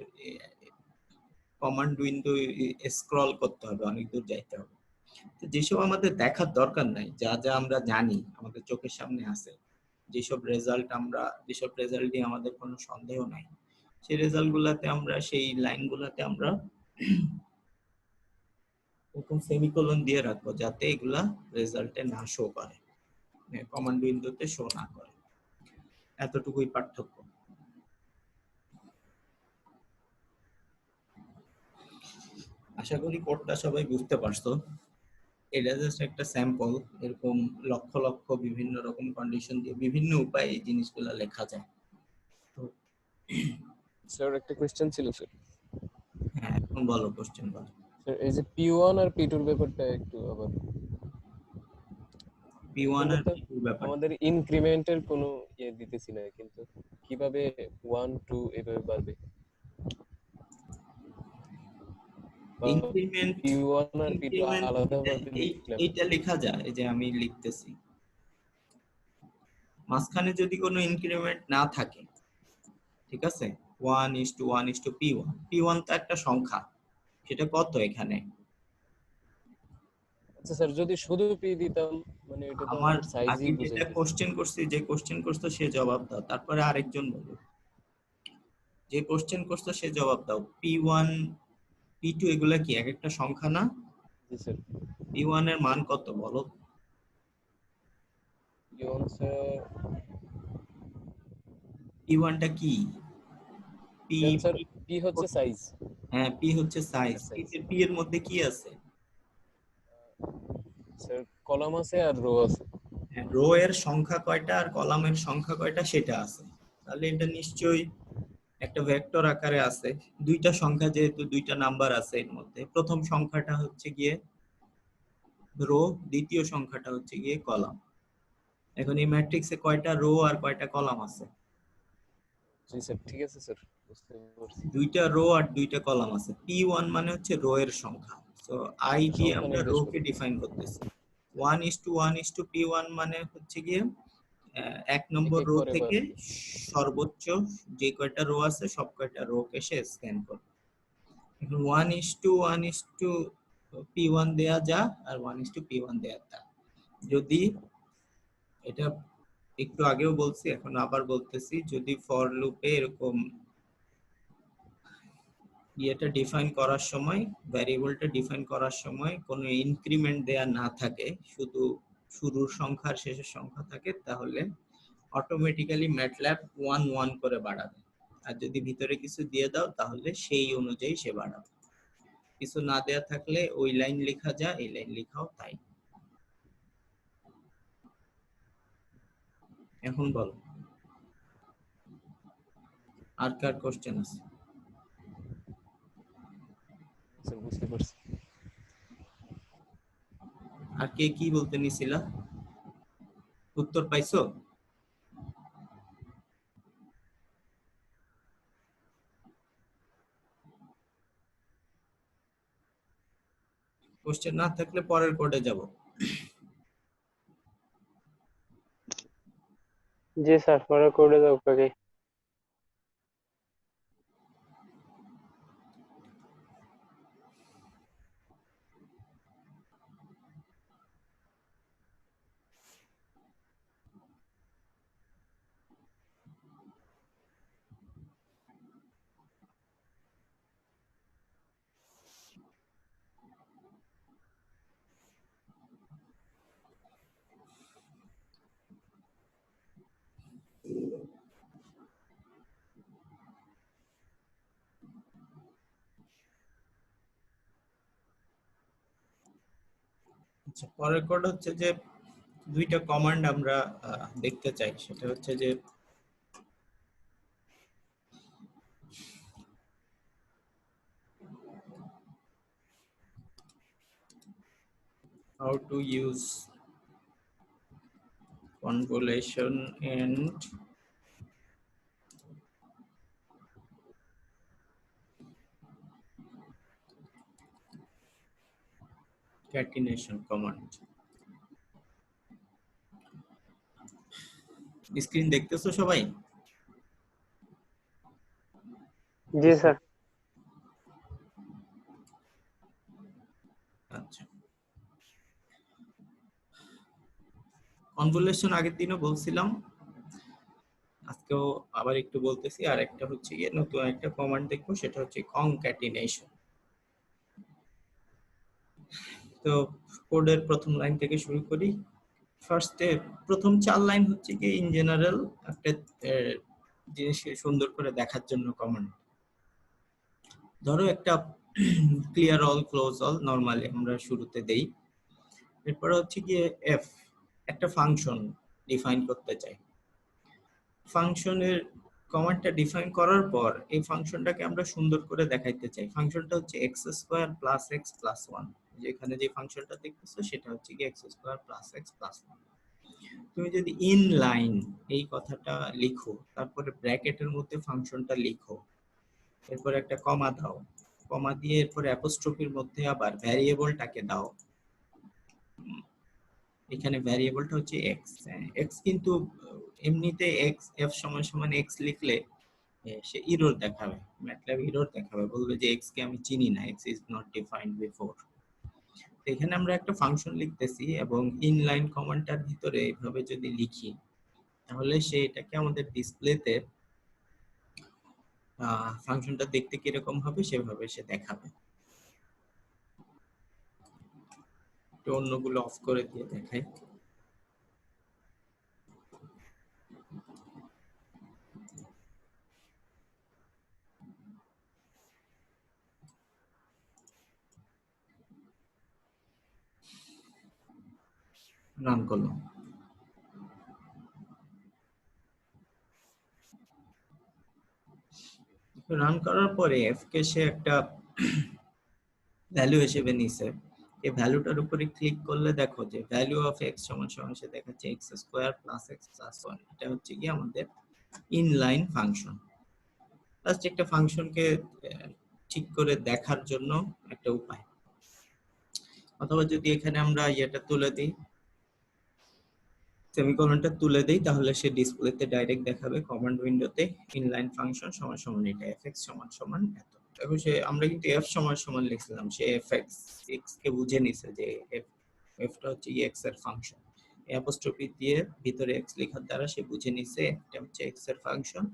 কমান্ড উইন্ডো স্ক্রল করতে হবে, অনেক দূর যাইতে হবে। তো যেসব আমাদের দেখার দরকার নাই, যা যা আমরা জানি আমাদের চোখের সামনে আছে, যেসব রেজাল্ট দিয়ে আমাদের কোনো সন্দেহ নাই, সেই রেজাল্ট গুলাতে আমরা, সেই লাইন গুলাতে আমরা এরকম সেমিকোলন দিয়ে রাখবো যাতে এগুলা রেজাল্টে না শো করে, কমান্ড উইন্ডোতে শো না করে। এতটুকুই পার্থক্য। আশা করি কোডটা সবাই বুঝতে পারছো। এটা জাস্ট একটা স্যাম্পল, এরকম লক্ষ লক্ষ বিভিন্ন রকম কন্ডিশন দিয়ে বিভিন্ন উপায়ে এই জিনিসগুলো লেখা যায়। তো স্যার একটা কোশ্চেন ছিল স্যার। হ্যাঁ, এখন বলো, কোশ্চেন বলো। স্যার এই যে P1 আর P2 এর ব্যাপারটা একটু আবার P1 আর তো P2 ব্যাপার। আমাদের ইনক্রিমেন্টের কোনো দিতেছি না, কিন্তু কিভাবে 1 2 এভাবে বাড়বে? ইনক্রিমেন্ট P1 আর P2 আলাদাভাবে লিখলাম। এইটা লেখা যায়, এই যে আমি লিখতেছি, মাঝখানে যদি কোনো ইনক্রিমেন্ট না থাকে, ঠিক আছে, 1:1:P1, P1 তো একটা সংখ্যা, সেটা কত এখানে? আচ্ছা স্যার, যদি শুধু P দিতাম মানে এটা তো আমার আমাদের আগে সাইজই যেটা বুঝাইতেছে। কোশ্চেন করছি, যে কোশ্চেন করছো সে জবাব দাও, তারপরে আরেকজন বলো। যে কোশ্চেন করছো সে জবাব দাও। P1 P2 এগুলা কি এক একটা সংখ্যা না? জি স্যার। P1 এর মান কত বলো? P1 স্যার, P1 টা কি? P স্যার P হচ্ছে সাইজ। হ্যাঁ, P হচ্ছে সাইজ। P এর মধ্যে কি আছে? স্যার কলাম আছে আর রো আছে। রো এর সংখ্যা কয়টা আর কলামের সংখ্যা কয়টা সেটা আছে। তাহলে এটা নিশ্চয়ই একটা ভেক্টর আকারে আছে। দুইটা সংখ্যা, যেহেতু দুইটা নাম্বার আছে এর মধ্যে, প্রথম সংখ্যাটা হচ্ছে গিয়ে রো, দ্বিতীয় সংখ্যাটা হচ্ছে গিয়ে কলাম। এখন এই ম্যাট্রিক্সে কয়টা রো আর কয়টা কলাম আছে? জি স্যার, ঠিক আছে স্যার, বুঝতে পারছি। দুইটা রো আর দুইটা কলাম আছে। P1 মানে হচ্ছে রো এর সংখ্যা, সো আই দিয়ে সংখ্যা আমরা নির্দেশ রো কে করতেছে। ডিফাইন করতেছি। 1:1:P1 মানে হচ্ছে গিয়ে এক নম্বর এক এক রো করে থেকে বাড়বে। সর্বোচ্চ যে কয়টা রো আছে সব কয়টা রো কে সে স্ক্যান করবে। এখন 1:1:P1 দেয়া যা আর 1:P1 দেয়া তা। যদি এটা একটু আগেও বলছি, এখন আবার বলতেছি, যদি ফর লুপে এরকম ইয়েটা ডিফাইন করার সময়, ভ্যারিয়েবলটা ডিফাইন করার সময় কোনো ইনক্রিমেন্ট দেয়া না থাকে, শুধু শুরুর সংখ্যা আর শেষের সংখ্যা থাকে, তাহলে অটোমেটিক্যালি ম্যাটল্যাব 1 1 করে বাড়াবে। আর যদি ভিতরে কিছু দিয়ে দাও তাহলে সেই অনুযায়ী সে বাড়াবে। কিছু না দেয়া থাকলে ওই লাইন লেখা যা, এই লাইন লেখাও তাই। এখন বলো, আর কার কোশ্চেন আছে? স্যার বুঝতে পারছি। আর কে কি বলতে নিছিলা? উত্তর পাইছো? কোশ্চেন না থাকলে পরের কোডে যাব। জি স্যার, পরে করে দাও আপনাকে। আচ্ছা, পরের কোড হচ্ছে যে দুইটা কমান্ড আমরা দেখতে চাই, সেটা হচ্ছে যে how to use convolution and concatenation command. Screen দেখতেছো সবাই? জি স্যার। আচ্ছা, কনভলিউশন আগের দিনও বলছিলাম, আজকেও আবার একটু বলতেছি। আর একটা হচ্ছে গিয়ে নতুন একটা কমান্ড দেখবো, সেটা হচ্ছে কনক্যাটিনেশন। তো কোডের প্রথম লাইন থেকে শুরু করি। ফার্স্টে প্রথম 4 লাইন হচ্ছে কি ইন জেনারেল একটা জিনিসকে সুন্দর করে দেখার জন্য কমান্ড। ধরো একটা clear all close all normally আমরা শুরুতে দেই। এরপর হচ্ছে গিয়ে এফ, একটা ফাংশন ডিফাইন করতে চাই। ফাংশনের কমান্ডটা ডিফাইন করার পর এই ফাংশনটাকে আমরা সুন্দর করে দেখাইতে চাই। ফাংশনটা হচ্ছে x square plus x plus one. যেখানে যে ফাংশনটা দেখতেছো সেটা হচ্ছে কি x square plus x plus one. তুমি যদি ইন লাইন এই কথাটা লিখো, তারপরে ব্র্যাকেটের মধ্যে ফাংশনটা লিখো, এরপর একটা কমা দাও, কমা দিয়ে এরপর অ্যাপোস্ট্রফির মধ্যে আবার ভ্যারিয়েবলটাকে দাও। এখানে ভ্যারিয়েবলটা হচ্ছে এক্স। এক্স কিন্তু এমনিতে এক্স এফ সমান সমান এক্স লিখলে সে এরর দেখাবে, ম্যাটল্যাব এরর দেখাবে, বলবে যে এক্স কে আমি চিনি না, x is not defined before. এখানে আমরা একটা ফাংশন লিখতেছি এবং ইনলাইন কমান্ডটার ভিতরে এইভাবে যদি লিখি, তাহলে সে এটাকে আমাদের ডিসপ্লেতে ফাংশনটা দেখতে কিরকম হবে সেভাবে সে দেখাবে। একটু অন্যগুলো অফ করে দিয়ে দেখাই। রান করলাম। রান করার পরে এফ কে সে একটা ভ্যালু হিসেবে নিছে। এই ভ্যালুটার উপরে ক্লিক করলে দেখো যে ভ্যালু অফ এক্স সমান সমান সে দেখাচ্ছে x square plus x plus one. এটা হচ্ছে কি আমাদের ইনলাইন ফাংশন। জাস্ট একটা ফাংশনকে ঠিক করে দেখার জন্য একটা উপায়। অথবা যদি এখানে আমরা এটা তুলে দিই, সেমিকোলনটা তুলে দেই, তাহলে সে ডিসপ্লেতে ডাইরেক্ট দেখাবে কমান্ড উইন্ডোতে ইনলাইন ফাংশন সমান সমান এটা এফএক্স সমান সমান এত। দেখো সে আমরা কিন্তু এফ সমান সমান লিখছিলাম, সে এফএক্স এক্স কে বুঝে নিছে যে এফটা হচ্ছে এক্স এর ফাংশন। অ্যাপোস্ট্রফি দিয়ে ভিতরে এক্স লেখার দ্বারা সে বুঝে নিছে এটা হচ্ছে এক্স এর ফাংশন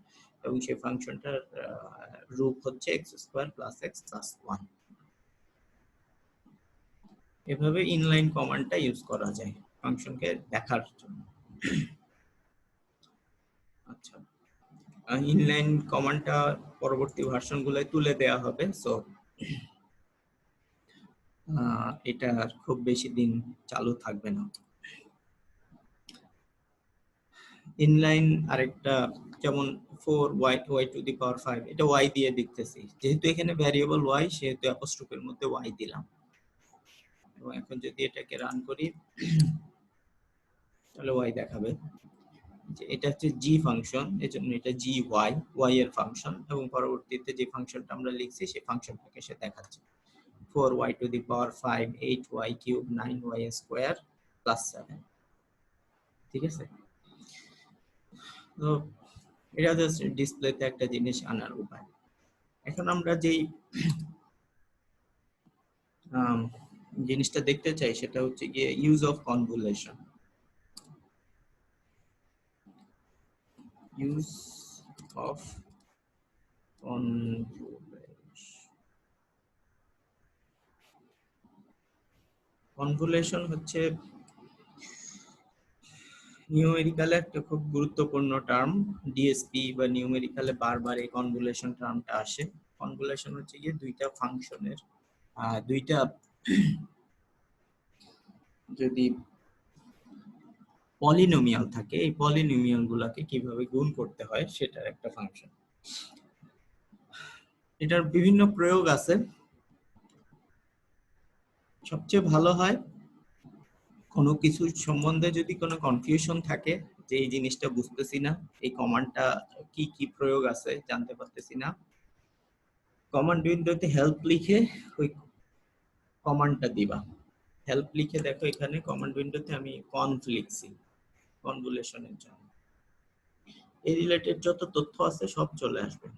এবং সেই ফাংশনটার রূপ হচ্ছে x square plus x plus one. এভাবে ইনলাইন কমান্ডটা ইউজ করা যায় ফাংশনকে দেখার জন্য। আচ্ছা, ইনলাইন কমান্ডটা পরবর্তী ভার্সনগুলোয় তুলে দেওয়া হবে, সো এটা আর খুব বেশি দিন চালু থাকবে না। ইনলাইন আরেকটা যেমন 4y টু দি পাওয়ার 5, এটা y দিয়ে দিতেছি, যেহেতু এখানে ভ্যারিয়েবল y সেহেতু অ্যাপোস্ট্রোফের মধ্যে y দিলাম। এবং এখন যদি এটাকে রান করি তাহলে y দেখাবে যে এটা হচ্ছে জি ফাংশন, এজন্য এটা জি y এর ফাংশন, এবং পরবর্তীতে যে ফাংশনটা আমরা লিখছি সেই ফাংশনটাকে সে দেখাচ্ছে 4y two the power 5 8y cube 9y square plus 7। ঠিক আছে, তো এটা জাস্ট ডিসপ্লেতে একটা জিনিস আনার উপায়। এখন আমরা যেই জিনিসটা দেখতে চাই সেটা হচ্ছে গিয়ে use of convolution. Use of convolution হচ্ছে নিউমেরিক্যালে একটা খুব গুরুত্বপূর্ণ টার্ম। ডিএসপি বা নিউমেরিক্যালে বারবার এই কনভলিউশন টার্মটা আসে। কনভলিউশন হচ্ছে গিয়ে দুইটা ফাংশনের দুইটা যদি পলিনোমিয়াল থাকে, এই পলিনোমিয়াল গুলাকে কিভাবে গুণ করতে হয় সেটার একটা ফাংশন। এটার বিভিন্ন প্রয়োগ আছে। সবচেয়ে ভালো হয় কোনো কিছু সম্বন্ধে যদি কোনো কনফিউশন থাকে, যে এই জিনিসটা বুঝতেছি না, এই কমান্ডটা কি কি প্রয়োগ আছে জানতে পারতেছি না, কমান্ড উইন্ডোতে হেল্প লিখে ওই কমান্ডটা দিবা। হেল্প লিখে দেখো এখানে কমান্ড উইন্ডোতে আমি কনভ লিখছি কনভলিউশনের জন্য, এই রিলেটেড যত তথ্য আছে সব চলে আসবে।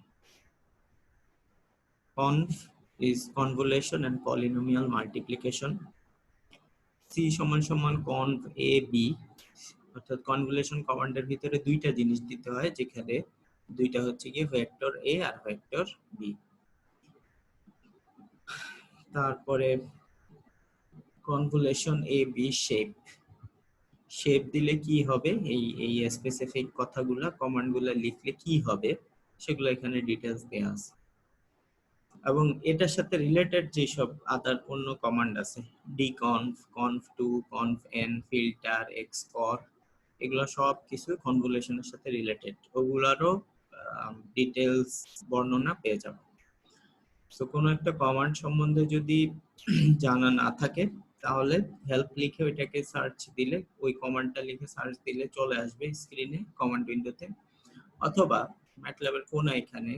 conv is convolution and polynomial multiplication, c সমান সমান conv a b, অর্থাৎ কনভলিউশন কমান্ডের ভিতরে দুইটা জিনিস দিতে হয়, যেখানে দুইটা হচ্ছে গিয়ে ভেক্টর a আর ভেক্টর b। তারপরে convolution a b shape, shape দিলে কি হবে, এই স্পেসিফিক কথাগুলা কমান্ডগুলা লিখলে কি হবে সেগুলো এখানে ডিটেইলস দেয়া আছে। এবং এটার সাথে রিলেটেড যে সব আদার অন্য কমান্ড আছে, dconv, conv2, convn, filter, xcor, এগুলো সব কিছু কনভলিউশনের সাথে রিলেটেড, ওগুলারও ডিটেইলস বর্ণনা পেয়ে যাবে। তো কোনো একটা কমান্ড সম্বন্ধে যদি জানা না থাকে তাহলে হেল্প লিখে ওইটাকে সার্চ দিলে, ওই কমান্ডটা লিখে সার্চ দিলে চলে আসবে স্ক্রিনে কমান্ড উইন্ডোতে, অথবা ম্যাটল্যাবের কোন এখানে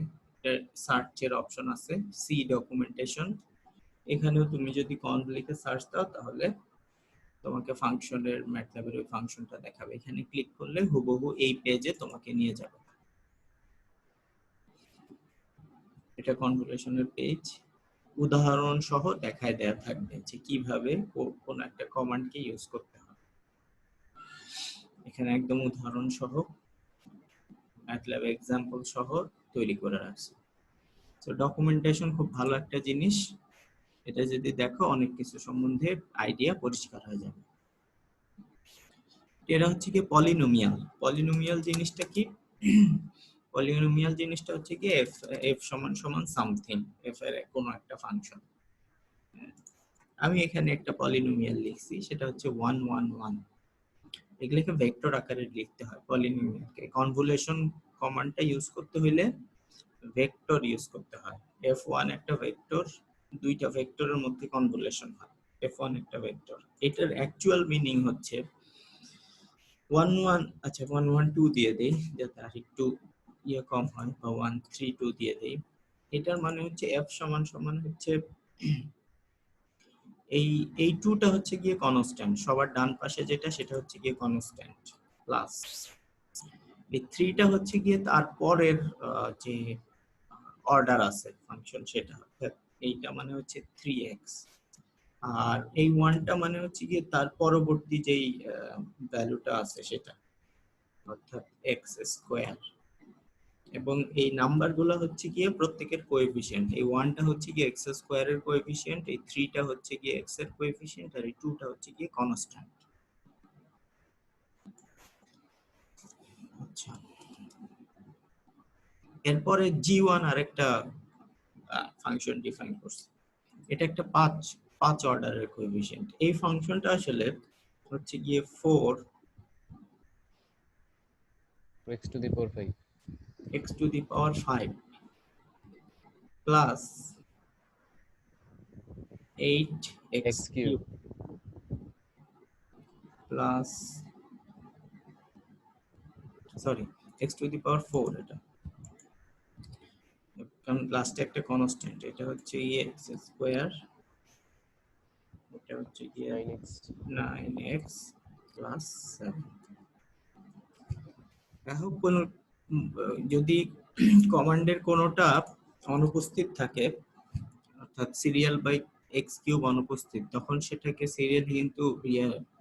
সার্চের অপশন আছে সি ডকুমেন্টেশন, এখানেও তুমি যদি কনভ লিখে সার্চ দাও তাহলে তোমাকে ফাংশনের ম্যাটল্যাবের ওই ফাংশনটা দেখাবে। এখানে ক্লিক করলে হুবহু এই পেজে তোমাকে নিয়ে যাবে। এটা কনভলিউশনের পেজ, উদাহরণ সহ দেখায় দেয়া থাকবে যে কিভাবে কোন একটা কমান্ডকে ইউজ করতে হয়। এখানে একদম উদাহরণ সহ ম্যাটল্যাব এক্সাম্পল সহ তৈরি করে রাখছে। তো ডকুমেন্টেশন খুব ভালো একটা জিনিস, এটা যদি দেখো অনেক কিছু সম্বন্ধে আইডিয়া পরিষ্কার হয়ে যাবে। এটা হচ্ছে কি পলিনোমিয়াল। পলিনোমিয়াল জিনিসটা কি? পলিনোমিয়াল জিনিসটা হচ্ছে কি এফ সমান সমান সামথিং, এফ এর কোনো একটা ফাংশন। আমি এখানে একটা পলিনোমিয়াল লিখছি, সেটা হচ্ছে 111। এগুলোকে ভেক্টর আকারে লিখতে হয় পলিনোমিয়ালকে। কনভলিউশন কমান্ডটা ইউজ করতে হইলে ভেক্টর ইউজ করতে হয়। f1 একটা ভেক্টর, দুইটা ভেক্টরের মধ্যে কনভলিউশন হয়, f1 একটা ভেক্টর। এটার অ্যাকচুয়াল মিনিং হচ্ছে 11, আচ্ছা 112 দিয়ে দেই যাতে আর একটু ইয়ে কম হয়, বা 132 দিয়ে দেই। এটার মানে হচ্ছে f সমান সমান হচ্ছে এই টুটা হচ্ছে গিয়ে কনস্ট্যান্ট, সবার ডান পাশে যেটা সেটা হচ্ছে গিয়ে কনস্ট্যান্ট, প্লাস এই 3টা হচ্ছে গিয়ে তারপরের যে অর্ডার আছে ফাংশন সেটা, এইটা মানে হচ্ছে 3x, আর এই 1টা মানে হচ্ছে গিয়ে তার পরবর্তী যেই ভ্যালুটা আছে সেটা, অর্থাৎ x স্কয়ার। এবং এই নাম্বারগুলো হচ্ছে গিয়ে প্রত্যেকের কোএফিসিয়েন্ট, এই 1টা হচ্ছে গিয়ে x স্কয়ারের কোএফিসিয়েন্ট, এই 3টা হচ্ছে গিয়ে x এর কোএফিসিয়েন্ট, আর এই 2টা হচ্ছে গিয়ে কনস্ট্যান্ট। আচ্ছা, এরপরে g1 আরেকটা ফাংশন ডিফাইন করছে, এটা একটা 5 অর্ডারের কোএফিসিয়েন্ট। এই ফাংশনটা আসলে হচ্ছে গিয়ে 4 x to the power 5 x to the power 5 plus 8x x cube cube plus sorry x to the power 4, এটা কারণ লাস্টে একটা কনস্ট্যান্ট, এটা হচ্ছে x স্কয়ার, এটা হচ্ছে গিয়ে 9x 9x plus 7। এখন কোন যদি কমান্ডের কোনোটা অনুপস্থিত থাকে, অর্থাৎ সিরিয়াল বাই এক্স কিউব অনুপস্থিত, তখন সেটাকে সিরিয়াল কিন্তু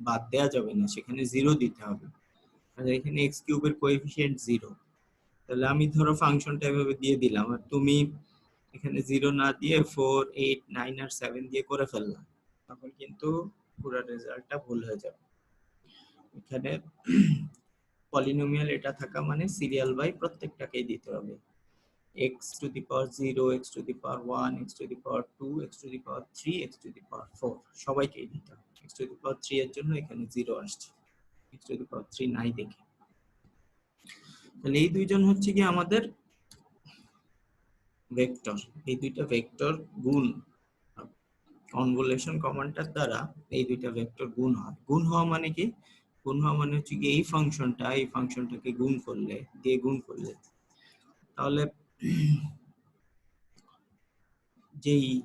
বাদ দেওয়া যাবে না, সেখানে 0 দিতে হবে। আর এখানে এক্স কিউবের কোএফিসিয়েন্ট 0, তাহলে আমি ধরো ফাংশনটা এভাবে দিয়ে দিলাম, আর তুমি এখানে 0 না দিয়ে 4, 8, 9 আর 7 দিয়ে করে ফেললাম, তখন কিন্তু পুরো রেজাল্টটা ভুল হয়ে যাবে। এখানে পলিনোমিয়াল এটা থাকা মানে সিরিয়াল বাই প্রত্যেকটাকেই দিতে হবে, x to the power 0, x to the power 1, x to the power 2, x to the power 3, x to the power 4 সবাইকেই দিতে হবে। x x⁻³ এর জন্য এখানে 0 আসছে, x⁻³ নাই দেখে। তাহলে এই দুইজন হচ্ছে কি আমাদের ভেক্টর, এই দুইটা ভেক্টর গুণ কনভলিউশন কমান্ডটার দ্বারা এই দুইটা ভেক্টর গুণ হয়। গুণ হওয়া মানে কি? গুণ হওয়া মানে হচ্ছে কি এই ফাংশনটাকে গুণ করলে, দিয়ে গুণ করলে, তাহলে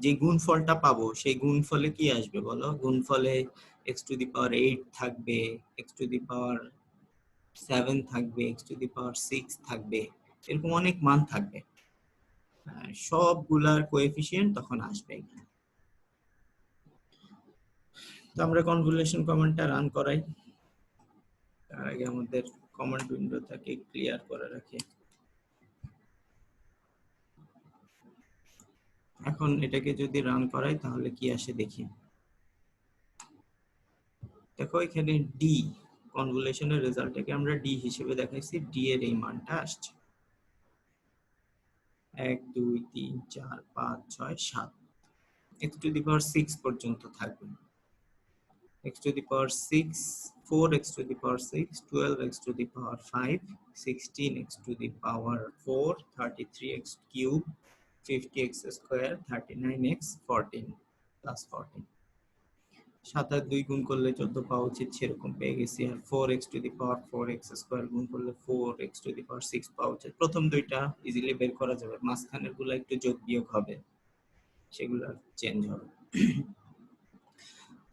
যে গুণফলটা পাবো সেই গুণফলে কি আসবে বলো? গুণফলে x⁸ থাকবে, x⁻7 থাকবে, x⁻6 থাকবে, এরকম অনেক মান থাকবে। সবগুলার কোএফিসিয়েন্ট তখন আসবে। তো আমরা কনভলিউশন কমান্ডটা রান করাই। তার আগে আমাদের কমান্ড উইন্ডোটাকে ক্লিয়ার করে রাখি। এখন এটাকে যদি রান করাই তাহলে কি আসে দেখি। দেখো এখানে ডি, কনভলিউশনের রেজাল্টটাকে আমরা ডি হিসেবে দেখাইছি, ডি এর এই মানটা আসছে 1 2 3 4 5 6 7, x⁻6 পর্যন্ত থাকবে। x⁻6, 4x⁻6, 12x⁵, 16x⁴, 33x³ 50x², 39x 14 plus 14, 7 আর 2 গুণ করলে 14 পাওয়া উচিত, সেরকম পেয়ে গেছি। আর 4x⁴ গুণ করলে 4x⁶ পাওয়া উচিত। প্রথম দুইটা ইজিলি বের করা যাবে, মাঝখানের গুলো একটু যোগ বিয়োগ হবে, সেগুলো চেঞ্জ হবে।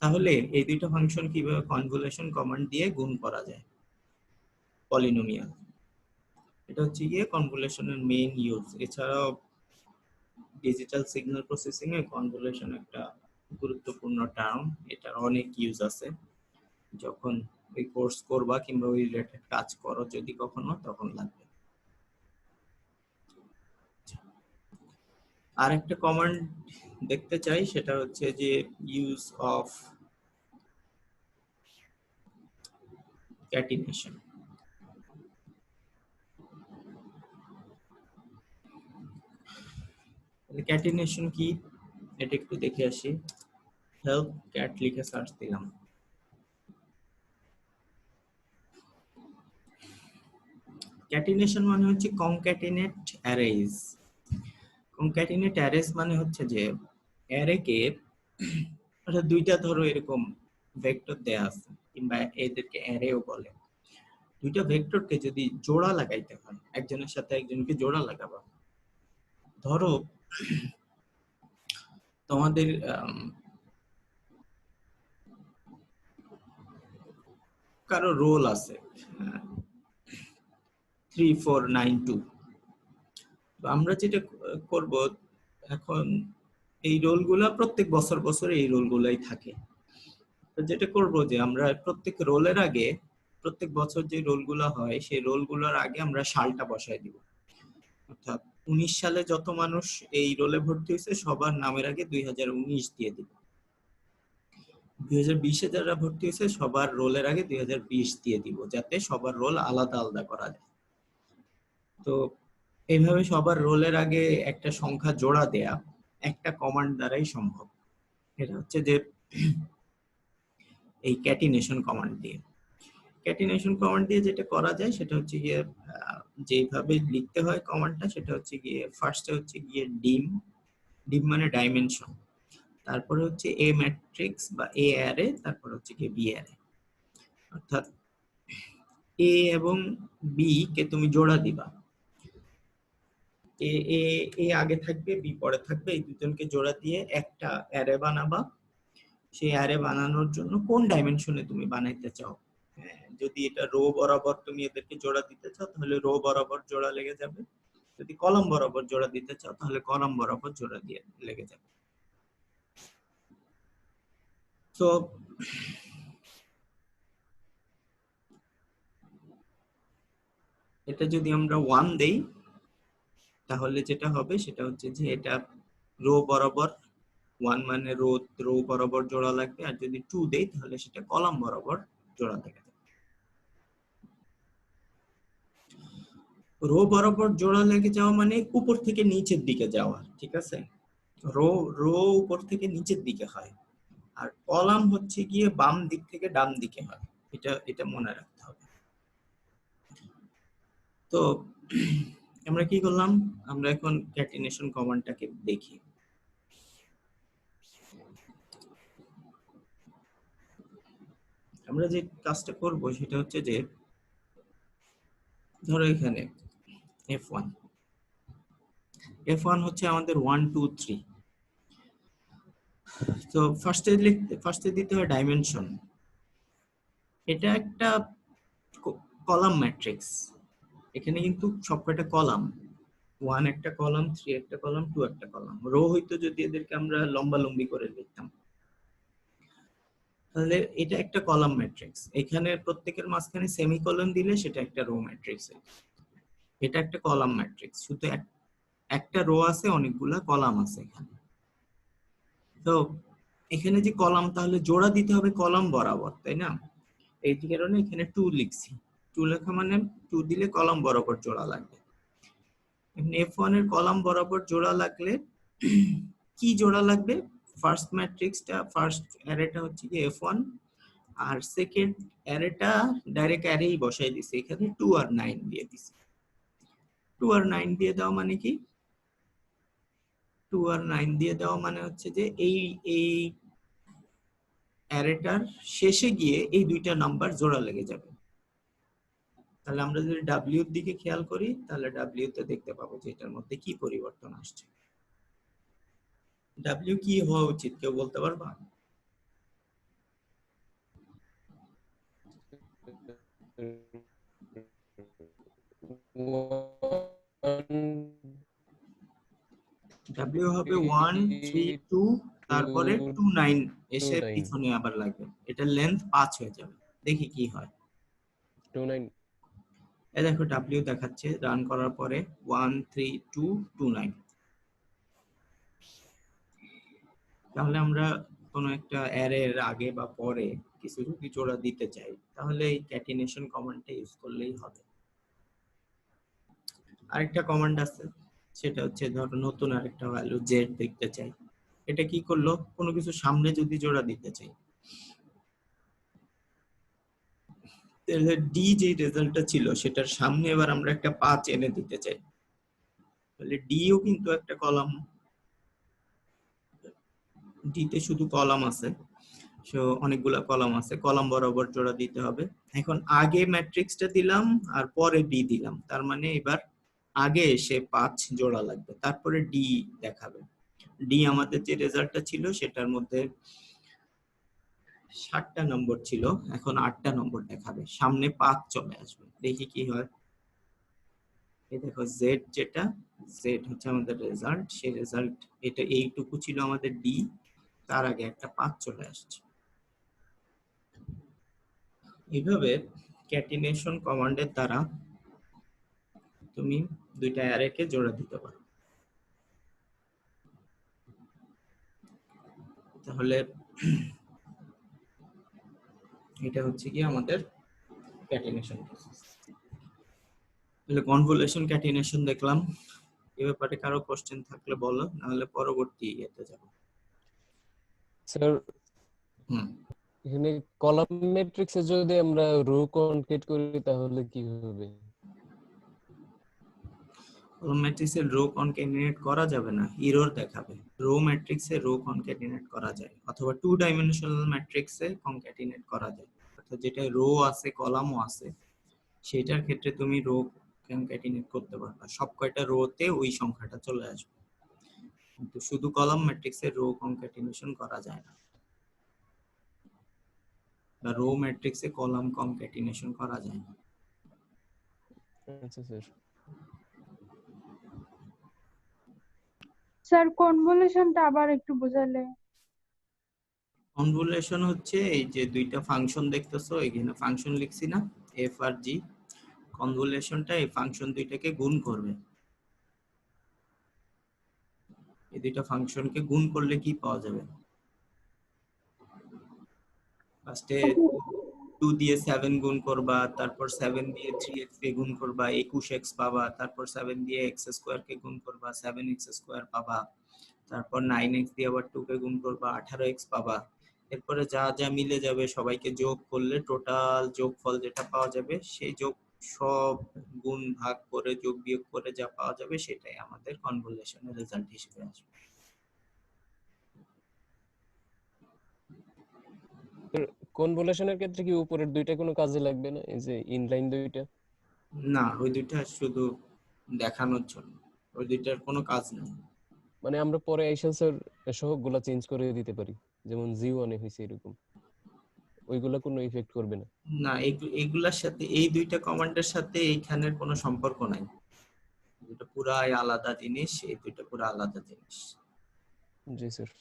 তাহলে এই দুইটা ফাংশন কিভাবে কনভলিউশন কমান্ড দিয়ে গুণ করা যায় পলিনোমিয়াল, এটা হচ্ছে গিয়ে কনভলিউশনের মেইন ইউজ। এছাড়াও ডিজিটাল সিগন্যাল প্রসেসিং এ কনভলিউশন একটা গুরুত্বপূর্ণ টার্ম, এটার অনেক ইউজ আছে। যখন ওই কোর্স করবা কিংবা ওই রিলেটেড কাজ করো যদি কখনো, তখন লাগবে। আর একটা কমান্ড দেখতে চাই, সেটা হচ্ছে যে ইউজ অফ ক্যাটিনেশন। ক্যাটিনেশন কি এটা একটু দেখে আসি। হেল্প ক্যাট লিখে সার্চ দিলাম। ক্যাটিনেশন মানে হচ্ছে কনক্যাটিনেট অ্যারেজ। কনক্যাটিনেট অ্যারেজ মানে হচ্ছে যে অ্যারেকে, আচ্ছা দুইটা ধরো এরকম ভেক্টর দেয়া আছে, কিংবা এদেরকে অ্যারেও বলে। দুইটা ভেক্টরকে যদি জোড়া লাগাইতে হয়, একজনের সাথে একজনকে জোড়া লাগাবা, ধরো তোমাদের কারো রোল আছে 3 4 9 2, তো আমরা যেটা করব এখন, এই রোলগুলা প্রত্যেক বছর এই রোলগুলাই থাকে। তো যেটা করব যে আমরা প্রত্যেক রোলের আগে, প্রত্যেক বছর যে রোলগুলো হয় সেই রোলগুলোর আগে আমরা সালটা বসায় দিব। অর্থাৎ 19 সালে যত মানুষ এই রোলে ভর্তি হয়েছে সবার নামের আগে 2019 দিয়ে দিব। 2020 এ যারা ভর্তি হয়েছে সবার রোলের আগে 2020 দিয়ে দিব, যাতে সবার রোল আলাদা আলাদা করা যায়। তো এইভাবে সবার রোলের আগে একটা সংখ্যা জোড়া দেয়া একটা কমান্ড দ্বারাই সম্ভব। এটা হচ্ছে যে এই ক্যাটিনেশন কমান্ড দিয়ে। ক্যাটিনেশন কমান্ড দিয়ে যেটা করা যায় সেটা হচ্ছে গিয়ে যেভাবে লিখতে হয় কমান্ডটা, সেটা হচ্ছে গিয়ে ফার্স্টে হচ্ছে গিয়ে ডিম মানে ডাইমেনশন, তারপরে হচ্ছে এ ম্যাট্রিক্স বা এ অ্যারে, তারপর হচ্ছে গিয়ে বি অ্যারে। অর্থাৎ এ এবং বি কে তুমি জোড়া দিবা, এ এ এ আগে থাকবে, বি পরে থাকবে, এই দুজনকে জোড়া দিয়ে একটা অ্যারে বানাবা। সেই অ্যারে বানানোর জন্য কোন ডাইমেনশনে তুমি বানাইতে চাও, যদি এটা রো বরাবর তুমি এদেরকে জোড়া দিতে চাও তাহলে রো বরাবর জোড়া লেগে যাবে, যদি কলাম বরাবর জোড়া দিতে চাও তাহলে কলাম বরাবর জোড়া দিয়ে লেগে যাবে। তো এটা যদি আমরা 1 দেই তাহলে যেটা হবে সেটা হচ্ছে যে এটা রো বরাবর 1 মানে রো বরাবর জোড়া লাগবে, আর যদি 2 দেই তাহলে সেটা কলাম বরাবর জোড়া লেগে যাবে। রো বরাবর জোড়া লেগে যাওয়া মানে উপর থেকে নিচের দিকে যাওয়া, ঠিক আছে? রো উপর থেকে নিচের দিকে হয়, আর কলাম হচ্ছে গিয়ে বাম দিক থেকে ডান দিকে হয়, এটা মনে রাখতে হবে। তো আমরা কি করলাম, আমরা এখন ক্যাটিনেশন কমান্ডটাকে দেখি। আমরা যে কাজটা করব সেটা হচ্ছে যে ধরো এখানে F1 হচ্ছে আমাদের 1 2 3। তো ফার্স্টে দিতে হয় ডাইমেনশন। এটা একটা কলাম ম্যাট্রিক্স, এখানে কিন্তু সবকটা কলাম, 1 একটা কলাম, 3 একটা কলাম, 2 একটা কলাম। রো হইতো যদি এদেরকে আমরা লম্বালম্বি করে লিখতাম, তাহলে এটা একটা কলাম ম্যাট্রিক্স। এখানে প্রত্যেকের মাঝখানে সেমিকোলন দিলে সেটা একটা রো ম্যাট্রিক্স। এটা একটা কলাম ম্যাট্রিক্স, শুধু একটা রো আছে, অনেকগুলা কলাম আছে এখানে। তো এখানে যে কলাম, তাহলে জোড়া দিতে হবে কলাম বরাবর, তাই না? এই কারণে এখানে 2 লিখছি। 2 লেখা মানে 2 দিলে কলাম বরাবর জোড়া লাগবে। এখানে F1 এর কলাম বরাবর জোড়া লাগলে কি জোড়া লাগবে? ফার্স্ট ম্যাট্রিক্সটা, ফার্স্ট অ্যারেটা হচ্ছে কি F1, আর সেকেন্ড অ্যারেটা ডাইরেক্ট অ্যারেই বসাই দিছি, এখানে 2 আর 9 দিয়ে দিছি। 2 আর 9 দিয়ে দাও মানে কি? 2 আর 9 দিয়ে দেওয়া মানে হচ্ছে যে এই অ্যারেটার শেষে গিয়ে এই দুইটা নাম্বার জোড়া লেগে যাবে। তাহলে আমরা যদি W এর দিকে খেয়াল করি, তাহলে W তে দেখতে পাবো যে এটার মধ্যে কি পরিবর্তন আসছে। W কি হওয়া উচিত, কেউ বলতে পারবা? W হবে 1 3 2, তারপরে 2 9 এসে 9 পিছনে আবার লাগবে, এটা লেন্থ 5 হয়ে যাবে। দেখি কি হয়। 2 9 এই দেখো W দেখাচ্ছে রান করার পরে 1 3 2 2 9। তাহলে আমরা কোনো একটা অ্যারের আগে বা পরে কিছু যদি জোড়া দিতে চাই, তাহলে এই ক্যাটিনেশন কমান্ডটা ইউজ করলেই হবে। আরেকটা কমান্ড আছে, সেটা হচ্ছে ধরো নতুন আরেকটা ভ্যালু z দেখতে চাই। এটা কি করলো, কোনো কিছু সামনে যদি জোড়া দিতে চাই, তাহলে d যে রেজাল্টটা ছিল সেটার সামনে এবার আমরা একটা 5 এনে দিতে চাই, তাহলে d ও কিন্তু একটা কলাম, d তে শুধু কলাম আছে, সো অনেকগুলা কলাম আছে, কলাম বরাবর জোড়া দিতে হবে। এখন আগে ম্যাট্রিক্সটা দিলাম আর পরে d দিলাম, তার মানে এবার আগে এসে 5 জোড়া লাগবে, তারপরে d দেখাবে। d আমাদের যে রেজাল্টটা ছিল সেটার মধ্যে 7টা নম্বর ছিল, এখন 8টা নম্বর দেখাবে, সামনে 5 চলে আসবে। দেখি কি হয়। এই দেখো z, যেটা z হচ্ছে আমাদের রেজাল্ট, সেই রেজাল্ট এটা এইটুকু ছিল আমাদের d, তার আগে একটা 5 চলে আসছে। এইভাবে ক্যাটিনেশন কমান্ডের দ্বারা তুমি দুইটা অ্যারেকে জোড়া দিতে পারো। তাহলে এটা হচ্ছে কি আমাদের ক্যাটিনেশন প্রসেস। তাহলে কনভলিউশন ক্যাটিনেশন দেখলাম। এ ব্যাপারে কারো কোশ্চেন থাকলে বলো, নাহলে পরবর্তী ইয়েতে যাব। স্যার হুম, এখানে কলাম ম্যাট্রিক্সে যদি আমরা রো কনকেট করি তাহলে কি হবে? কলাম ম্যাট্রিক্সে রো কনক্যাটিনেট করা যাবে না, এরর দেখাবে। রো ম্যাট্রিক্সে রো কনক্যাটিনেট করা যায়, অথবা 2 ডাইমেনশনাল ম্যাট্রিক্সে কনক্যাটিনেট করা যায়, অর্থাৎ যেটা রো আছে কলামও আছে সেটার ক্ষেত্রে তুমি রো কনক্যাটিনেট করতে পারবা, সব কয়টা রোতে ওই সংখ্যাটা চলে আসবে। কিন্তু শুধু কলাম ম্যাট্রিক্সে রো কনক্যাটিনেশন করা যায় না, বা রো ম্যাট্রিক্সে কলাম কনক্যাটিনেশন করা যায় না। আচ্ছা স্যার। স্যার কনভলিউশনটা আবার একটু বোঝালে। কনভলিউশন হচ্ছে এই যে দুইটা ফাংশন দেখতেছো, এখানে ফাংশন লিখছি না, এফ আর জি। কনভলিউশনটা এই ফাংশন দুইটাকে গুণ করবে। এই দুইটা ফাংশনকে গুণ করলে কি পাওয়া যাবে? ফার্স্টে 2 দিয়ে 7 গুণ করবা, তারপর 7 দিয়ে 3x কে গুণ করবা, 21x পাবা, তারপর 7 দিয়ে x স্কয়ার কে গুণ করবা, 7x স্কয়ার পাবা, তারপর 9x দিয়ে আবার 2 কে গুণ করবা, 18x পাবা। এরপরে যা যা মিলে যাবে সবাইকে যোগ করলে টোটাল যোগফল যেটা পাওয়া যাবে সেই যোগ সব গুণ ভাগ করে যোগ বিয়োগ করে যা পাওয়া যাবে সেটাই আমাদের কনভলিউশনের রেজাল্ট হিসেবে আসবে। কনভলিউশনের ক্ষেত্রে কি উপরের দুইটা কোনো কাজে লাগবে না, এই যে ইনলাইন দুইটা? না, ওই দুইটা শুধু দেখানোর জন্য, ওই দুইটার কোনো কাজ নেই। মানে আমরা পরে আইসা স্যার সহগগুলা চেঞ্জ করে দিতে পারি, যেমন জি1 এ হয়েছে এরকম, ওইগুলা কোনো ইফেক্ট করবে না? না, এগুলার সাথে এই দুইটা কমান্ডের সাথে এইখানের কোনো সম্পর্ক নাই, এটা পুরাই আলাদা জিনিস, এই দুইটা পুরো আলাদা জিনিস। জি স্যার।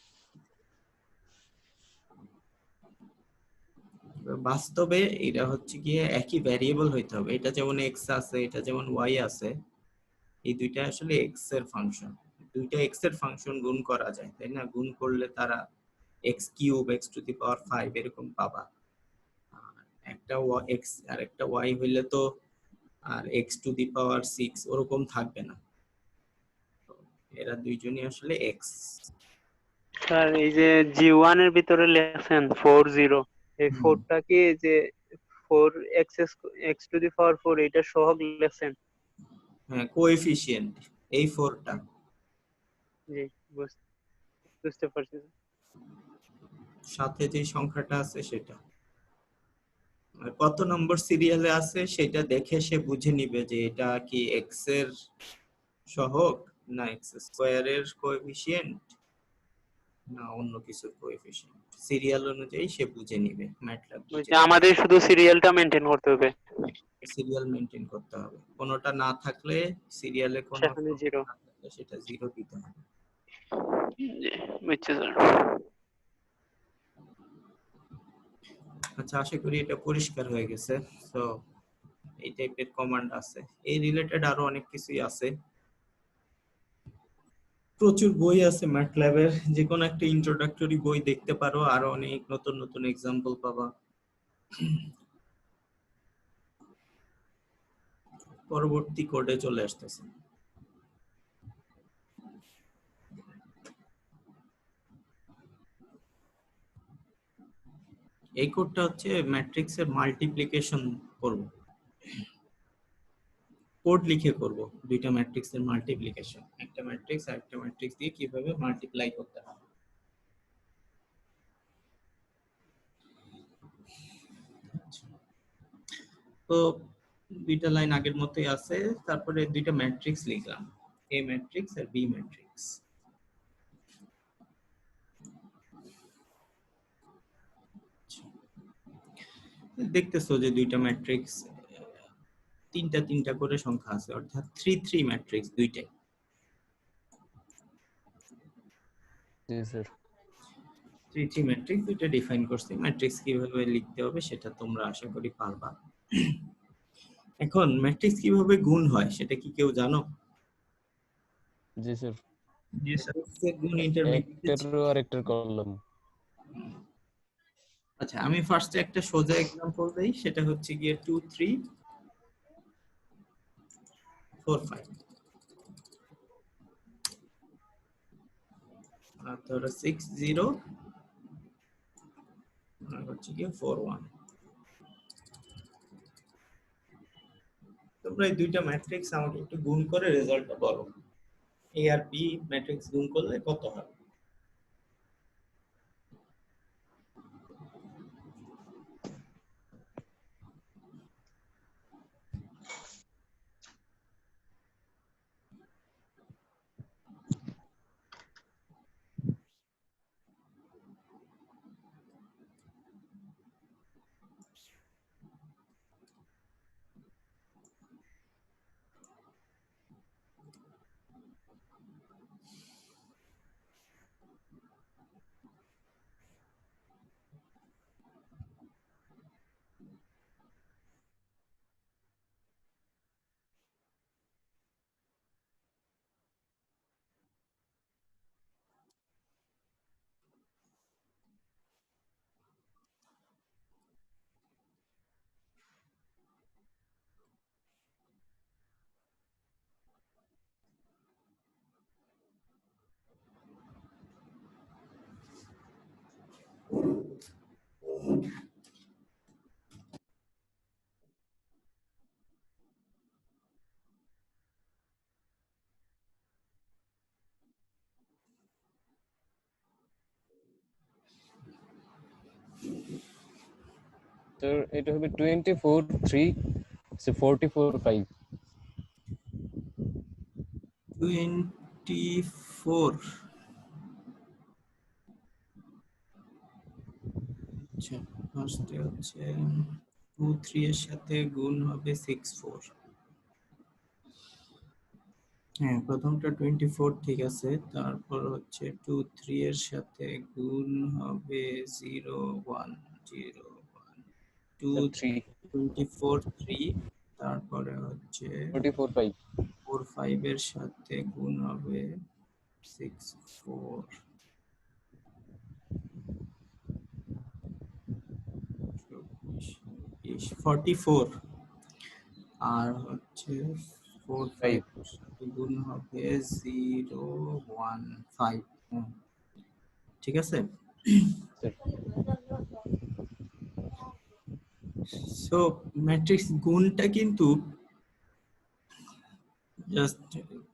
বাস্তবে এটা হচ্ছে গিয়ে একই ভ্যারিয়েবল হইতে হবে, এটা যেমন এক্স আছে এটা যেমন ওয়াই আছে, এই দুইটা আসলে এক্স এর ফাংশন, দুইটা এক্স এর ফাংশন গুণ করা যায় তাই না, গুণ করলে তারা x cube x to the power 5 এরকম পাবা। আর একটা এক্স আর একটা ওয়াই হইলে তো আর এক্স টু দি পাওয়ার 6 ওরকম থাকবে না, তো এরা দুইজনই আসলে এক্স। স্যার এই যে জি1 এর ভিতরে লেখছেন 40, এই 4টা কি যে 4 এক্স টু দি পাওয়ার 4 এটা সহগ লেখছেন? হ্যাঁ, কোএফিশিয়েন্ট এই 4টা। জি, বুঝতে পারছি। সাথে যে সংখ্যাটা আছে সেটা, আর কত নম্বর সিরিয়ালে আছে সেটা দেখে সে বুঝে নিবে যে এটা কি এক্স এর সহগ না এক্স স্কয়ারের কোএফিশিয়েন্ট না অন্য কিছুর কোএফিশিয়েন্ট, সিরিয়াল অনুযায়ী সে বুঝে নিবে, ম্যাটল্যাব বুঝে বুঝছি, আমাদের শুধু সিরিয়ালটা মেনটেন করতে হবে, সিরিয়াল মেনটেন করতে হবে, কোনোটা না থাকলে সিরিয়ালে কোনো সেখানে জিরো। না থাকলে সেটা জিরো দিতে হবে। জি, বুঝছি স্যার। আচ্ছা, আশা করি এটা পরিষ্কার হয়ে গেছে। তো এই টাইপের কমান্ড আছে, এই রিলেটেড আরো অনেক কিছুই আছে, প্রচুর বই আছে ম্যাটল্যাবের, যে কোনো একটা ইন্ট্রোডাক্টরি বই দেখতে পারো, আরো অনেক নতুন নতুন এক্সাম্পল পাবা। পরবর্তী কোডে চলে আসতেছে। এই কোডটা হচ্ছে ম্যাট্রিক্সের মাল্টিপ্লিকেশন করব, কোড লিখে করব দুইটা ম্যাট্রিক্সের মাল্টিপ্লিকেশন, একটা ম্যাট্রিক্স আর একটা ম্যাট্রিক্স দিয়ে কিভাবে মাল্টিপ্লাই করতে হয়। তো দুইটা লাইন আগের মতোই আছে, তারপরে দুইটা ম্যাট্রিক্স লিখলাম, এ ম্যাট্রিক্স আর বি ম্যাট্রিক্স। দেখতেছো যে দুইটা ম্যাট্রিক্স তিনটা তিনটা করে সংখ্যা আছে, অর্থাৎ 3 3 ম্যাট্রিক্স দুইটাই। জি স্যার। 3 3 ম্যাট্রিক্স দুইটা ডিফাইন করছি, ম্যাট্রিক্স কিভাবে লিখতে হবে সেটা তোমরা আশা করি পারবা। এখন ম্যাট্রিক্স কিভাবে গুণ হয় সেটা কি কেউ জানো? জি স্যার। জি স্যার, এর গুণ ইন্টারমিডিয়েট। একটার আর একটার করলাম। আচ্ছা, আমি ফার্স্টে একটা সোজা एग्जांपल দেই, সেটা হচ্ছে গিয়ে 2 3 4 5, আর ধরো 6 0 আর হচ্ছে গিয়ে 4 1। তোমরা এই দুইটা ম্যাট্রিক্স আমাকে একটু গুণ করে রেজাল্টটা বলো, এ আর বি ম্যাট্রিক্স গুণ করলে কত হয়? তো এটা হবে 24 3 44 5 24। আচ্ছা, ফার্স্টে হচ্ছে 2 3 এর সাথে গুণ হবে 6 4। হ্যাঁ, প্রথমটা 24 ঠিক আছে। তারপর হচ্ছে 2 3 এর সাথে গুণ হবে 0 1 0 1 2 3 24 3। তারপরে হচ্ছে 44 5 4 5 এর সাথে গুণ হবে 6 4 44। আর হচ্ছে 4 5 5 এর সাথে গুণ হবে 0 1 5। ঠিক আছে। সো ম্যাট্রিক্স গুণটা কিন্তু জাস্ট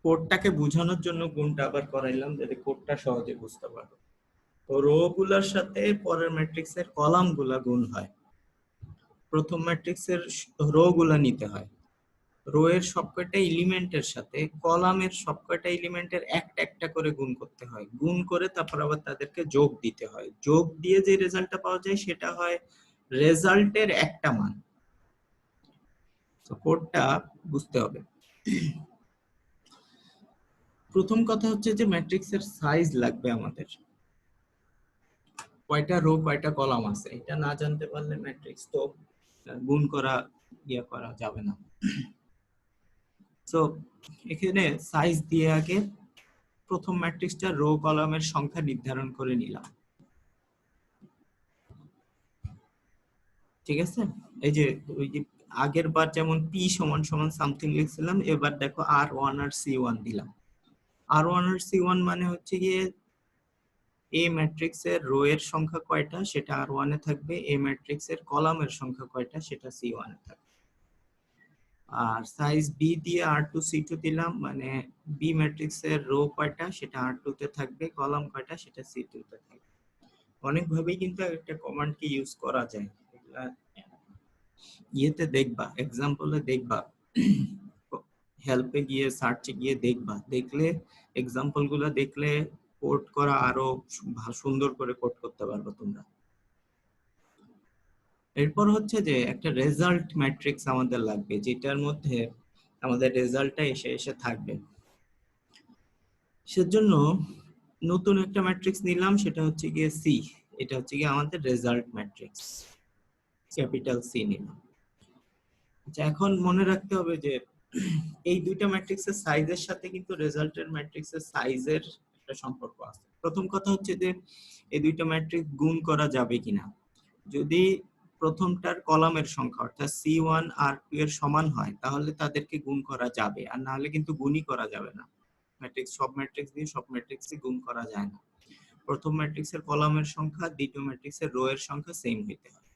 কোডটাকে বোঝানোর জন্য গুণটা আবার করাইলাম, যাতে কোডটা সহজে বুঝতে পারো। তো রো গুলার সাথে পরের ম্যাট্রিক্সের কলাম গুলা গুণ হয়। প্রথম ম্যাট্রিক্সের রো গুলা নিতে হয়, রো এর সবকটা এলিমেন্টের সাথে কলামের সবকটা এলিমেন্টের একটা একটা করে গুণ করতে হয়। গুণ করে তারপর আবার তাদেরকে যোগ দিতে হয়। যোগ দিয়ে যে রেজাল্টটা পাওয়া যায় সেটা হয় রেজাল্টের একটা মান। তো কোডটা বুঝতে হবে। প্রথম কথা হচ্ছে যে ম্যাট্রিক্সের সাইজ লাগবে আমাদের, কয়টা রো কয়টা কলাম আছে এটা না জানতে পারলে ম্যাট্রিক্স তো গুণ করা করা যাবে না। সো এখানে সাইজ দিয়ে আগে প্রথম ম্যাট্রিক্সটা রো কলামের সংখ্যা নির্ধারণ করে নিলাম। ঠিক আছে, এই যে ওই যে আগের বার যেমন পি সমান সমান সামথিং লিখছিলাম, এবার দেখো R1 আর C1 দিলাম। R1 আর C1 মানে হচ্ছে গিয়ে এ ম্যাট্রিক্সের রো এর সংখ্যা কয়টা সেটা R1 এ থাকবে, এ ম্যাট্রিক্সের কলামের সংখ্যা কয়টা সেটা C1 এ থাকবে। আর সাইজ বি দিয়ে R2 C2 দিলাম, মানে বি ম্যাট্রিক্সের রো কয়টা সেটা R2 তে থাকবে, কলাম কয়টা সেটা C2 তে থাকবে। অনেক ভাবেই কিন্তু একটা কমান্ডকে ইউজ করা যায়, এগুলা ইয়েতে দেখবা, এক্সাম্পলে দেখবা, হেল্পে গিয়ে সার্চে গিয়ে দেখবা, দেখলে এক্সাম্পল গুলা দেখলে কোড করা আরো সুন্দর করে কোড করতে পারবে তোমরা। এরপর হচ্ছে যে একটা রেজাল্ট ম্যাট্রিক্স আমাদের লাগবে, যেটার মধ্যে আমাদের রেজাল্টটা এসে এসে থাকবে। সেজন্য নতুন একটা ম্যাট্রিক্স নিলাম, সেটা হচ্ছে গিয়ে সি। এটা হচ্ছে গিয়ে আমাদের রেজাল্ট ম্যাট্রিক্স, ক্যাপিটাল সি নিলাম। আচ্ছা, এখন মনে রাখতে হবে যে এই দুইটা ম্যাট্রিক্সের সাইজের সাথে কিন্তু রেজাল্টের ম্যাট্রিক্সের সাইজের একটা সম্পর্ক আছে। প্রথম কথা হচ্ছে যে এই দুইটা ম্যাট্রিক্স গুণ করা যাবে কিনা। যদি প্রথমটার কলামের সংখ্যা অর্থাৎ C1 R2 এর সমান হয় তাহলে তাদেরকে গুণ করা যাবে, আর না হলে কিন্তু গুণই করা যাবে না। ম্যাট্রিক্স সব ম্যাট্রিক্স দিয়ে সব ম্যাট্রিক্সে গুণ করা যায় না। প্রথম ম্যাট্রিক্সের কলামের সংখ্যা দ্বিতীয় ম্যাট্রিক্সের রো এর সংখ্যা সেম হইতে হয়।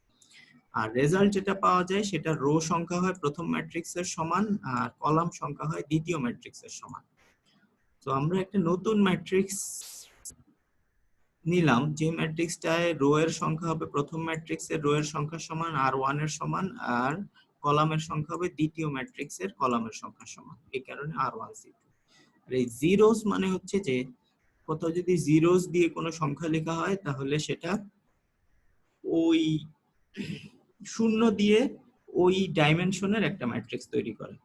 আর রেজাল্ট যেটা পাওয়া যায় সেটা রো সংখ্যা হয় প্রথম ম্যাট্রিক্সের সমান আর কলাম সংখ্যা হয় দ্বিতীয় ম্যাট্রিক্সের সমান। তো আমরা একটা নতুন ম্যাট্রিক্স নিলাম, যে ম্যাট্রিক্সটায় রো এর সংখ্যা হবে প্রথম ম্যাট্রিক্সের রো এর সংখ্যার সমান R1 এর সমান, আর কলামের সংখ্যা হবে দ্বিতীয় ম্যাট্রিক্সের কলামের সংখ্যার সমান, এই কারণে R1 C2। আর এই জিরোস মানে হচ্ছে যে কোথাও যদি জিরোস দিয়ে কোনো সংখ্যা লেখা হয় তাহলে সেটা ওই শূন্য দিয়ে ওই ডাইমেনশনের একটা ম্যাট্রিক্স তৈরি করে।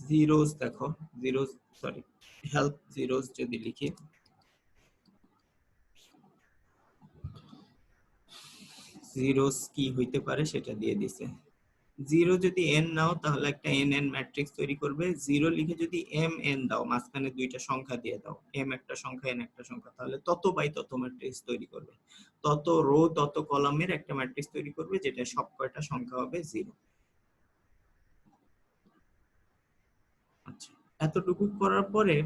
জিরোস দেখো, জিরোস সরি হেল্প জিরোস যদি লিখি, জিরোস কি হইতে পারে সেটা দিয়ে দিছে। জিরো যদি n নাও তাহলে একটা n ম্যাট্রিক্স তৈরি করবে। জিরো লিখে যদি m n দাও, মাঝখানে দুইটা সংখ্যা দিয়ে দাও, m একটা সংখ্যা n একটা সংখ্যা, তাহলে তত বাই তত ম্যাট্রিক্স তৈরি করবে। তত রো তত কলামের একটা ম্যাট্রিক্স তৈরি করবে যেটা সব কয়টা সংখ্যা হবে জিরো। আচ্ছা, এতটুকু করার পরে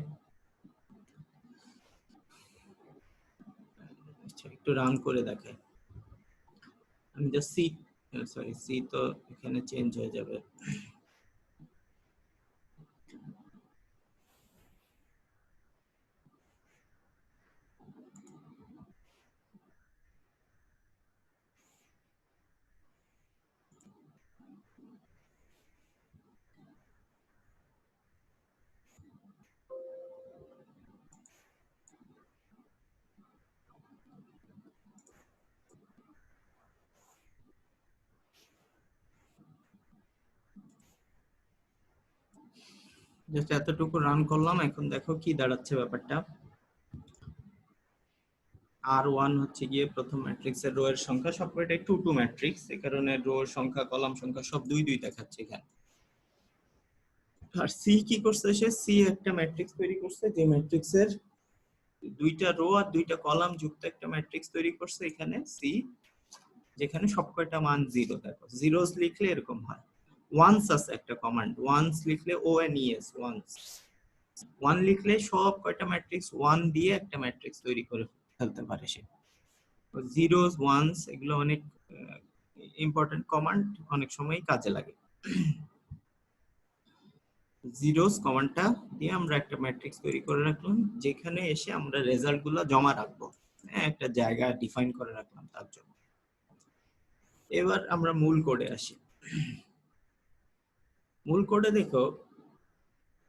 আচ্ছা একটু রান করে দেখাই। আমি জাস্ট সি, সরি সি তো এখানে চেঞ্জ হয়ে যাবে। জাস্ট এতটুকু রান করলাম। এখন দেখো কি দাঁড়াচ্ছে ব্যাপারটা। R1 হচ্ছে গিয়ে প্রথম ম্যাট্রিক্সের রো এর সংখ্যা, সবকটাই 2 2 ম্যাট্রিক্স, এই কারণে রো এর সংখ্যা কলাম সংখ্যা সব 2 2 দেখাচ্ছে এখানে। আর সি কি করছে, সে সি একটা ম্যাট্রিক্স তৈরি করছে, যে ম্যাট্রিক্সের দুইটা রো আর দুইটা কলাম যুক্ত একটা ম্যাট্রিক্স তৈরি করছে এখানে সি, যেখানে সবকটা মান 0। দেখো জিরোস লিখলে এরকম হয়। ওয়ান্স আছে একটা কমান্ড, ওয়ান্স লিখলে ONES ওয়ান্স, 1 লিখলে সব কয়টা ম্যাট্রিক্স 1 দিয়ে একটা ম্যাট্রিক্স তৈরি করে ফেলতে পারে সে। জিরোস ওয়ান্স এগুলো অনেক ইম্পর্টেন্ট কমান্ড, অনেক সময় কাজে লাগে। জিরোস কমান্ডটা দিয়ে আমরা একটা ম্যাট্রিক্স তৈরি করে রাখলাম, যেখানে এসে আমরা রেজাল্ট গুলো জমা রাখবো। হ্যাঁ, একটা জায়গা ডিফাইন করে রাখলাম তার জন্য। এবার আমরা মূল কোডে আসি। মূল কোডে দেখো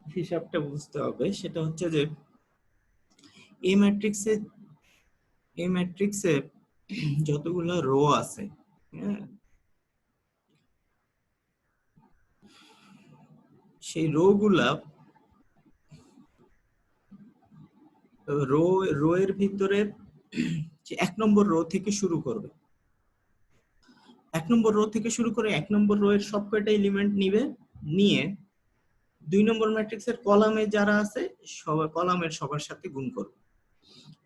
হিসাবটা বুঝতে হবে, সেটা হচ্ছে যে এই ম্যাট্রিক্সে যতগুলো রো আছে, হ্যাঁ, সেই রো গুলা রো এর ভিতরে যে 1 নম্বর রো থেকে শুরু করবে, 1 নম্বর রো থেকে শুরু করে 1 নম্বর রো এর সবকটা এলিমেন্ট নিবে, নিয়ে 2 নম্বর ম্যাট্রিক্সের কলামে যারা আছে সব কলামের সবার সাথে গুণ করবে।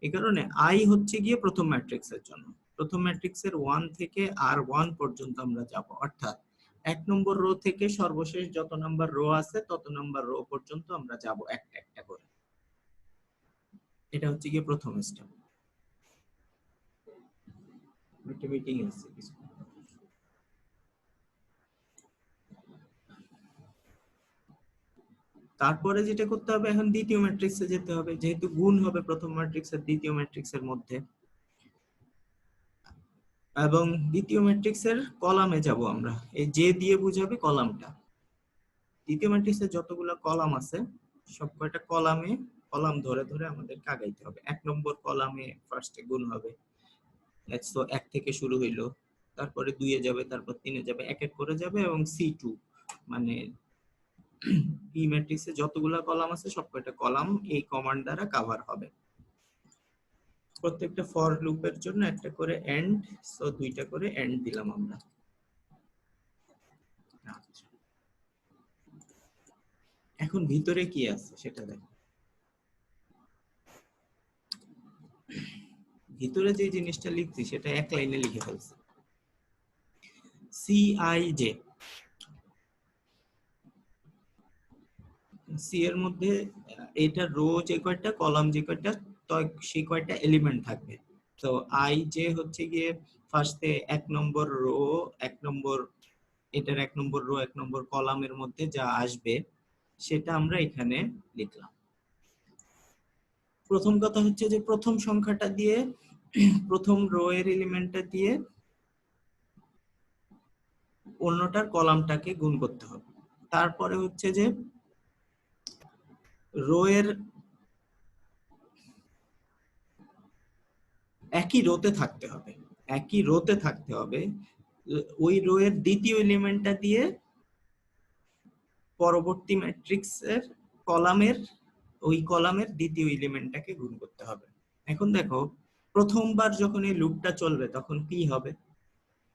এই কারণে আই হচ্ছে গিয়ে প্রথম ম্যাট্রিক্সের জন্য, প্রথম ম্যাট্রিক্সের 1 থেকে R1 পর্যন্ত আমরা যাব, অর্থাৎ 1 নম্বর রো থেকে সর্বশেষ যত নাম্বার রো আছে তত নাম্বার রো পর্যন্ত আমরা যাব একটা একটা করে। এটা হচ্ছে গিয়ে প্রথম স্টেপ। একটা মিটিং আছে কিছু। তারপরে যেটা করতে হবে, এখন দ্বিতীয় ম্যাট্রিক্সে যেতে হবে, যেহেতু গুণ হবে প্রথম ম্যাট্রিক্স আর দ্বিতীয় ম্যাট্রিক্সের মধ্যে, এবং দ্বিতীয় ম্যাট্রিক্সের কলামে যাব আমরা। এই যে দিয়ে বুঝাবে কলামটা। দ্বিতীয় ম্যাট্রিক্সে যতগুলো কলাম আছে সব কয়টা কলামে কলাম ধরে ধরে আমাদের আগাইতে হবে। 1 নম্বর কলামে ফার্স্টে গুণ হবে, তো 1 থেকে শুরু হইলো, তারপরে 2 এ যাবে, তারপর 3 এ যাবে, এক এক করে যাবে, এবং C2 মানে এই ম্যাট্রিক্সে যতগুলো কলাম আছে সব কয়টা কলাম এই কমান্ড দ্বারা কভার হবে। প্রত্যেকটা ফর লুপের জন্য একটা করে এন্ড, সো দুইটা করে এন্ড দিলাম আমরা। আচ্ছা, এখন ভিতরে কি আছে সেটা দেখো। ভিতরে যে জিনিসটা লিখছি সেটা এক লাইনে লিখে ফেলছি, CIJ। সি এর মধ্যে এটা রো যে কয়টা কলাম যে কয়টা তো সেই কয়টা এলিমেন্ট থাকবে। তো আই জে হচ্ছে গিয়ে ফার্স্টে 1 নম্বর রো, 1 নম্বর এটার 1 নম্বর রো 1 নম্বর কলামের মধ্যে যা আসবে সেটা আমরা এখানে লিখলাম। প্রথম কথা হচ্ছে যে প্রথম সংখ্যাটা দিয়ে প্রথম রো এর এলিমেন্টটা দিয়ে অন্যটার কলামটাকে গুণ করতে হবে। তারপরে হচ্ছে যে রো এর একই রোতে থাকতে হবে, একই রোতে থাকতে হবে, ওই রো এর দ্বিতীয় এলিমেন্টটা দিয়ে পরবর্তী ম্যাট্রিক্সের কলামের ওই কলামের দ্বিতীয় এলিমেন্টটাকে গুণ করতে হবে। এখন দেখো প্রথমবার যখন এই লুপটা চলবে তখন কি হবে,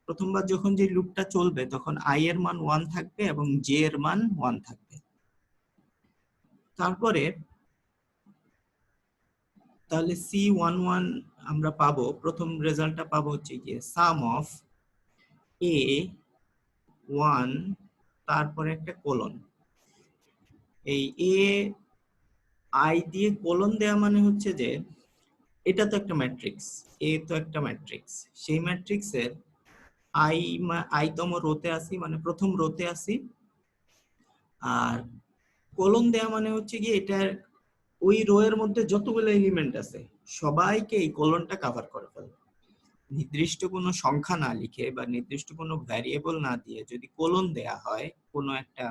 প্রথমবার যখন যে লুপটা চলবে তখন i এর মান 1 থাকবে এবং j এর মান 1 থাকবে। তারপরে তাহলে C11 আমরা পাবো, প্রথম রেজাল্টটা পাবো হচ্ছে গিয়ে সাম অফ A1 তারপরে একটা কোলন। এই আই দিয়ে কোলন দেয়া মানে হচ্ছে যে এটা তো একটা ম্যাট্রিক্স, এ তো একটা ম্যাট্রিক্স, সেই ম্যাট্রিক্সের আই তম রোতে আসি মানে প্রথম রোতে আসি, আর কোলন দেয়া মানে হচ্ছে কি এটার ওই রো এর মধ্যে যতগুলো এলিমেন্ট আছে সবাইকে এই কোলনটা কভার করে ফেলবে। নির্দিষ্ট কোনো সংখ্যা না লিখে বা নির্দিষ্ট কোনো ভ্যারিয়েবল না দিয়ে যদি কোলন দেয়া হয়, কোনো একটা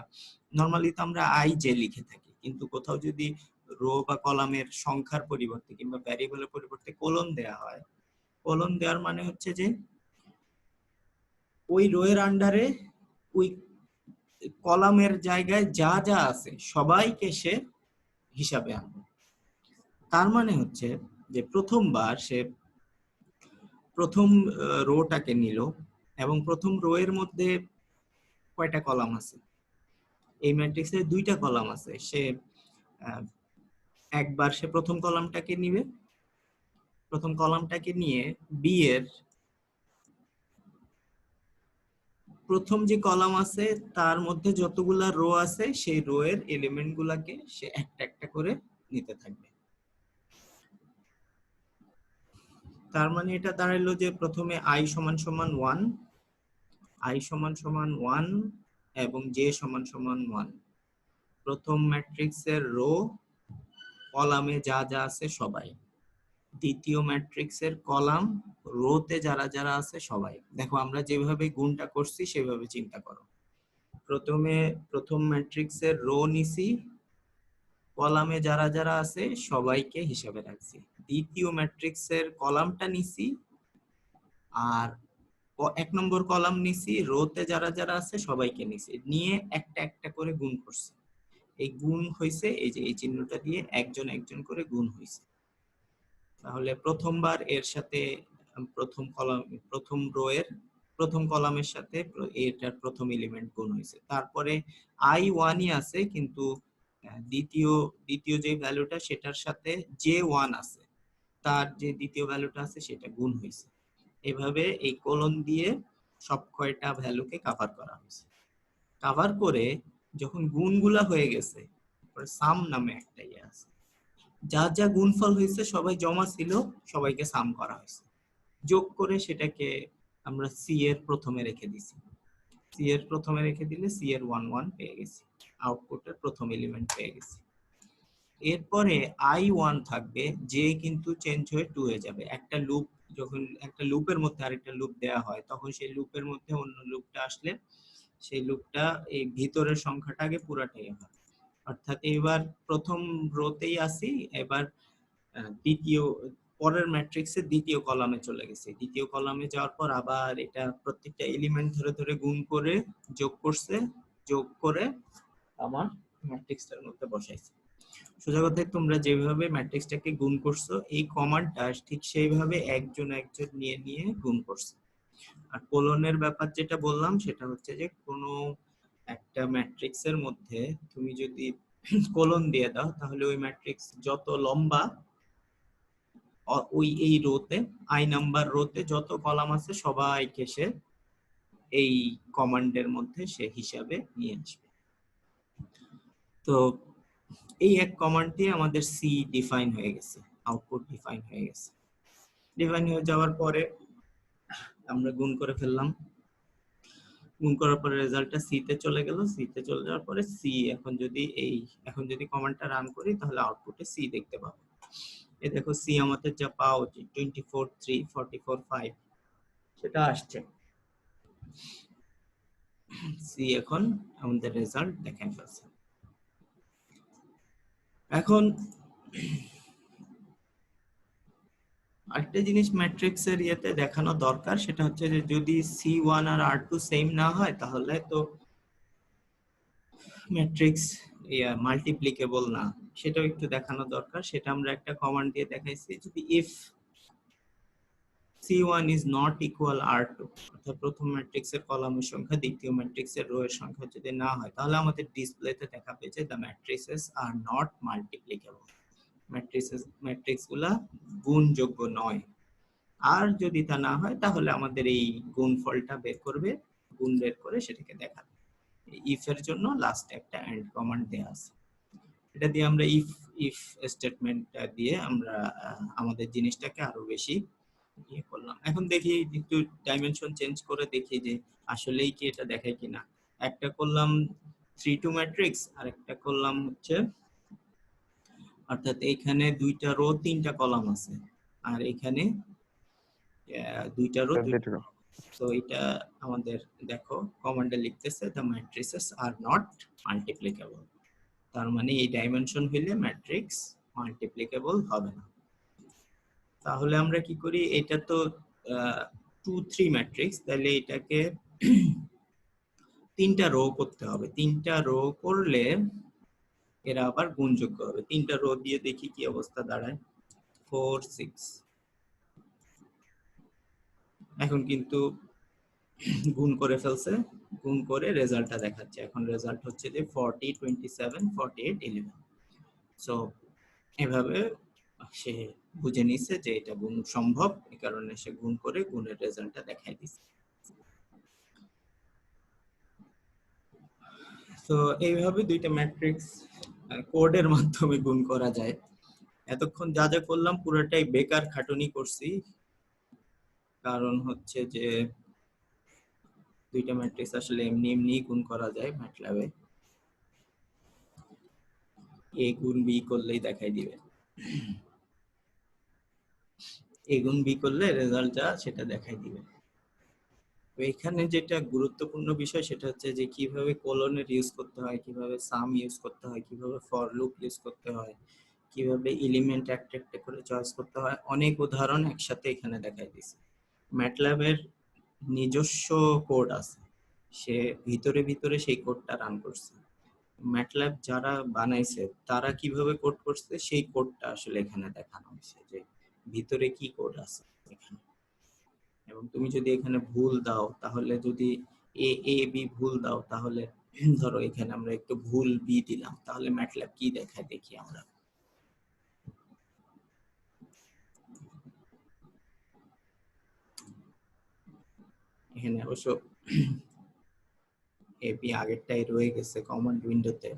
নরমালি তো আমরা আই জে লিখে থাকি, কিন্তু কোথাও যদি রো বা কলামের সংখ্যার পরিবর্তে কিংবা ভ্যারিয়েবলের পরিবর্তে কোলন দেয়া হয়, কোলন দেওয়ার মানে হচ্ছে যে ওই রো এর আন্ডারে ওই কলামের জায়গায় যা যা আছে সবাইকে সে হিসাবে আনবে। তার মানে হচ্ছে যে প্রথমবার সে প্রথম রোটাকে নিল এবং প্রথম রো এর মধ্যে কয়টা কলাম আছে, এই ম্যাট্রিক্সে 2টা কলাম আছে, সে একবার সে প্রথম কলামটাকে নিবে, প্রথম কলামটাকে নিয়ে বি এর প্রথম যে কলাম আছে তার মধ্যে যতগুলা রো আছে সেই রো এর এলিমেন্ট গুলাকে সে একটা একটা করে নিতে থাকবে। তার মানে এটা দাঁড়াইলো যে প্রথমে i সমান সমান 1, i সমান সমান 1 এবং j সমান সমান 1, প্রথম ম্যাট্রিক্সের রো কলামে যা যা আছে সবাই, দ্বিতীয় ম্যাট্রিক্সের কলাম রোতে যারা যারা আছে সবাই। দেখো আমরা যেভাবে গুণটা করছি সেভাবে চিন্তা করো। প্রথমে প্রথম ম্যাট্রিক্সের রো নিছি, কলামে যারা যারা আছে সবাইকে হিসাবে রাখছি। দ্বিতীয় ম্যাট্রিক্সের কলামটা নিছি আর 1 নম্বর কলাম নিছি, রোতে যারা যারা আছে সবাইকে নিছি, নিয়ে একটা একটা করে গুণ করছি। এই গুণ হইছে এই যে এই চিহ্নটা দিয়ে একজন একজন করে গুণ হইছে। তাহলে প্রথমবার এর সাথে প্রথম কলাম প্রথম রো এর প্রথম কলামের সাথে এটার প্রথম এলিমেন্ট গুণ হইছে। তারপরে i1 ই আছে কিন্তু দ্বিতীয় যে ভ্যালুটা সেটার সাথে j1 আছে, তার যে দ্বিতীয় ভ্যালুটা আছে সেটা গুণ হইছে। এভাবে এই কোলন দিয়ে সব কয়টা ভ্যালুকে কভার করা হয়েছে। কভার করে যখন গুণগুলা হয়ে গেছে সাম নামে একটা ইয়ে আছে, যা যা গুণফল হয়েছে সবাই জমা ছিল সবাইকে সাম করা হয়েছে, যোগ করে সেটাকে আমরা সি এর প্রথমে রেখে দিছি। সি এর প্রথমে রেখে দিলে সি এর 1 1 পেয়ে গেছি, আউটপুটের প্রথম এলিমেন্ট পেয়ে গেছি। এরপরে i1 থাকবে, যে কিন্তু চেঞ্জ হয়ে 2 হয়ে যাবে। একটা লুপ যখন একটা লুপের মধ্যে আরেকটা লুপ দেয়া হয় তখন সেই লুপের মধ্যে অন্য লুপটা আসলে সেই লুপটা এই ভিতরের সংখ্যাটা আগে পুরাটাই হয়। অর্থাৎ এবার প্রথম রোতেই আসি, এবার দ্বিতীয় পরের ম্যাট্রিক্সের দ্বিতীয় কলামে চলে গেছে। দ্বিতীয় কলামে যাওয়ার পর আবার এটা প্রত্যেকটা এলিমেন্ট ধরে ধরে গুণ করে যোগ করছে, যোগ করে আমার ম্যাট্রিক্সটার মধ্যে বসাইছে। সোজা কথায় তোমরা যেভাবে ম্যাট্রিক্সটাকে গুণ করছো এই কমান্ডটা ঠিক সেইভাবে একজন একজন নিয়ে নিয়ে গুণ করছে। আর কোলনের ব্যাপার যেটা বললাম সেটা হচ্ছে যে কোনো একটা ম্যাট্রিক্সের মধ্যে তুমি যদি কোলন দিয়ে দাও তাহলে ওই ম্যাট্রিক্স যত লম্বা ওই এই রোতে i নাম্বার রোতে যত কলাম আছে সবাইকে সে এই কমান্ডের মধ্যে সে হিসাবে নিয়ে আসবে। তো এই এক কমান্ড দিয়ে আমাদের সি ডিফাইন হয়ে গেছে, আউটপুট ডিফাইন হয়ে গেছে। ডিফাইন হয়ে যাওয়ার পরে আমরা গুণ করে ফেললাম, গুণ করার পরে রেজাল্টটা সি তে চলে গেল। সি তে চলে যাওয়ার পরে সি এখন যদি কমান্ডটা রান করি তাহলে আউটপুটে সি দেখতে পাবো। এই দেখো সি আমাদের যা পাওয়া উচিত 24 3 44 5 সেটা আসছে। সি এখন আমাদের রেজাল্ট দেখাই ফেলছে। এখন আরেকটা জিনিস ম্যাট্রিক্সের ইয়েতে দেখানো দরকার, সেটা হচ্ছে যে যদি C1 আর R2 সেম না হয় তাহলে তো ম্যাট্রিক্স মাল্টিপ্লিকেবল না, সেটাও একটু দেখানো দরকার। সেটা আমরা একটা কমান্ড দিয়ে দেখাইছি, যদি if C1 is not equal R2, অর্থাৎ প্রথম ম্যাট্রিক্সের কলামের সংখ্যা দ্বিতীয় ম্যাট্রিক্সের রো এর সংখ্যা যদি না হয় তাহলে আমাদের ডিসপ্লেতে দেখাবে যে the matrices are not multiplicable, ম্যাট্রিক্সগুলা গুণযোগ্য নয়। আর যদি তা না হয় তাহলে আমাদের এই গুণফলটা বের করবে, গুণ বের করে সেটাকে দেখাবে। ইফ এর জন্য লাস্টে একটা এন্ড কমান্ড দেয়া আছে, এটা দিয়ে আমরা ইফ স্টেটমেন্টটা দিয়ে আমরা আমাদের জিনিসটাকে আরো বেশি ইয়ে করলাম। এখন দেখি একটু ডাইমেনশন চেঞ্জ করে দেখি যে আসলেই কি এটা দেখায় কিনা। একটা করলাম 3-2 ম্যাট্রিক্স আর একটা করলাম হচ্ছে, অর্থাৎ এইখানে 2টা রো 3টা কলাম আছে আর এখানে 2টা রো 2টা। তো এটা আমাদের দেখো কমান্ডে লিখতেছে the matrices are not multiplicable, তার মানে এই ডাইমেনশন হইলে ম্যাট্রিক্স মাল্টিপ্লিকেবল হবে না। তাহলে আমরা কি করি, এটা তো 2-3 ম্যাট্রিক্স, তাহলে এটাকে 3টা রো করতে হবে। 3টা রো করলে এরা আবার গুণযোগ্য হবে। 3টা রো দিয়ে দেখি কি অবস্থা দাঁড়ায়। 4 6 এখন কিন্তু গুণ করে ফেলছে, গুণ করে রেজাল্টটা দেখাচ্ছে। এখন রেজাল্ট হচ্ছে যে 40 27 48 11। সো এভাবে সে বুঝে নিছে যে এটা গুণ সম্ভব, এই কারণে সে গুণ করে গুণের রেজাল্টটা দেখাই দিছে। তো এইভাবে দুইটা ম্যাট্রিক্স কোডের মাধ্যমে গুণ করা যায়। এতক্ষণ যা যা করলাম পুরোটাই বেকার খাটুনি করছি, কারণ হচ্ছে যে দুইটা ম্যাট্রিক্স আসলে এমনি এমনি গুণ করা যায় ম্যাটল্যাবে। এ গুণ বি করলেই দেখাই দিবে, এ গুণ বি করলে রেজাল্ট যা সেটা দেখাই দিবে। তো এখানে যেটা গুরুত্বপূর্ণ বিষয় সেটা হচ্ছে যে কিভাবে কোলনের ইউজ করতে হয়, কিভাবে সাম ইউজ করতে হয়, কিভাবে ফর লুপ ইউজ করতে হয়, কিভাবে এলিমেন্ট একটা একটা করে চয়েস করতে হয়, অনেক উদাহরণ একসাথে এখানে দেখাই দিয়েছে। ম্যাটল্যাবের নিজস্ব কোড আছে, সে ভিতরে ভিতরে সেই কোডটা রান করছে। ম্যাটল্যাব যারা বানাইছে তারা কিভাবে কোড করছে সেই কোডটা আসলে এখানে দেখানো হয়েছে, যে ভিতরে কি কোড আছে এখানে। এবং তুমি যদি এখানে ভুল দাও, তাহলে যদি এ এ বি ভুল দাও, তাহলে ধরো এখানে আমরা একটু ভুল বি দিলাম, তাহলে ম্যাটল্যাব কি দেখায় দেখি আমরা। এখানে অবশ্য এবি আগেরটাই রয়ে গেছে কমান্ড উইন্ডোতে।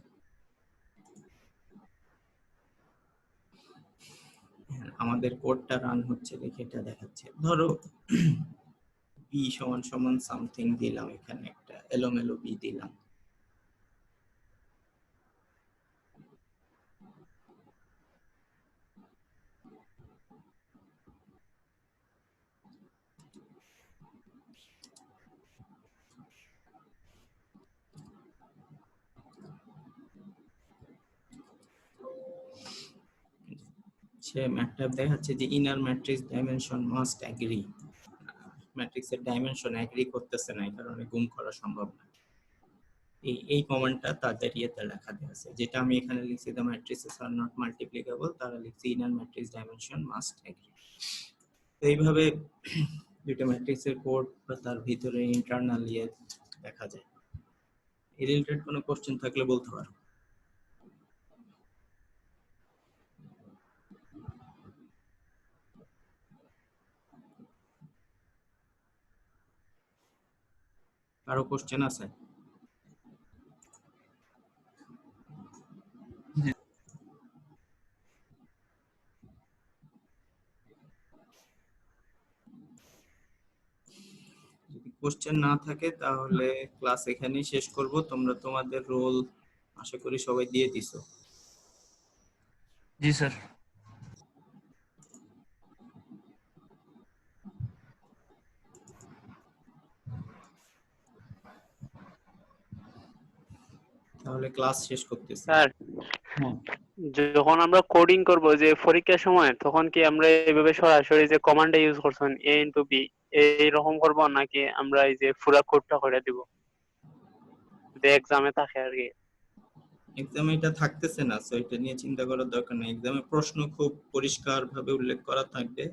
আমাদের কোডটা রান হচ্ছে দেখে এটা দেখাচ্ছে। ধরো বি সমান সমান সামথিং দিলাম, এখানে একটা এলোমেলো বি দিলাম। সে ম্যাটল্যাব দেখাচ্ছে যে inner matrix dimension must agree. ম্যাট্রিক্সের ডাইমেনশন অ্যাগ্রি করতেছে না, এই কারণে গুণ করা সম্ভব না। এই কমান্ডটা তাদের ইয়েতে লেখা আছে, যেটা আমি এখানে লিখছি দ্য ম্যাট্রিসেস আর নট মাল্টিপ্লিকেবল, তারা লিখছে inner matrix dimension must agree. তো এইভাবে দুইটা ম্যাট্রিক্সের কোড বা তার ভিতরে ইন্টারনাল ইয়ে দেখা যায়। এই রিলেটেড কোনো কোশ্চেন থাকলে বলতে পারো। কারো কোশ্চেন আছে? যদি কোশ্চেন না থাকে তাহলে ক্লাস এখানেই শেষ করব। তোমরা তোমাদের রোল আশা করি সবাই দিয়ে দিছো। জি স্যার। তাহলে ক্লাস শেষ করতেছি। স্যার, যখন আমরা কোডিং করব যে পরীক্ষার সময়, তখন কি আমরা এইভাবে সরাসরি যে কমান্ডে ইউজ করছেন এ ইনটু বি এই রকম করব, নাকি আমরা এই যে পুরো কোডটা করে দিব যদি এক্সামে থাকে আর কি? এক্সামে এটা থাকতেছে না, সো এটা নিয়ে চিন্তা করার দরকার নেই। এক্সামে প্রশ্ন খুব পরিষ্কারভাবে উল্লেখ করা থাকবে,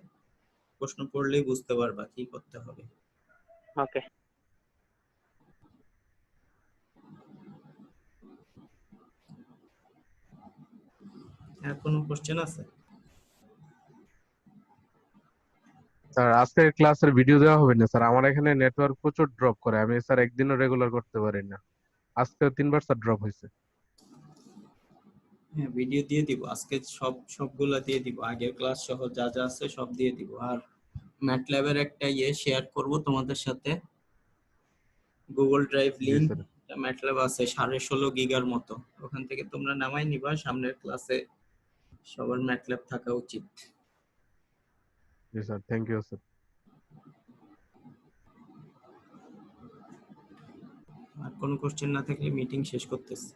প্রশ্ন পড়লেই বুঝতে পারবা কি করতে হবে। ওকে। আর কোনো কোশ্চেন আছে? স্যার আজকের ক্লাসের ভিডিও দেওয়া হবে না স্যার, আমার এখানে নেটওয়ার্ক প্রচুর ড্রপ করে, আমি স্যার একদিনও রেগুলার করতে পারি না। আজকে 3বার স্যার ড্রপ হয়েছে। হ্যাঁ, ভিডিও দিয়ে দিব আজকে, সবগুলা দিয়ে দিব, আগের ক্লাস সহ যা যা আছে সব দিয়ে দিব। আর ম্যাটল্যাবের একটা ইয়ে শেয়ার করব তোমাদের সাথে, গুগল ড্রাইভ জি লিংক। স্যার। ম্যাটল্যাব আছে 16.5 গিগার মতো, ওখান থেকে তোমরা নামাই নিবা। সামনের ক্লাসে সবার ম্যাটল্যাব থাকা উচিত। জি স্যার, থ্যাংক ইউ স্যার। আর কোনো কোশ্চেন না থাকলে মিটিং শেষ করতেছি।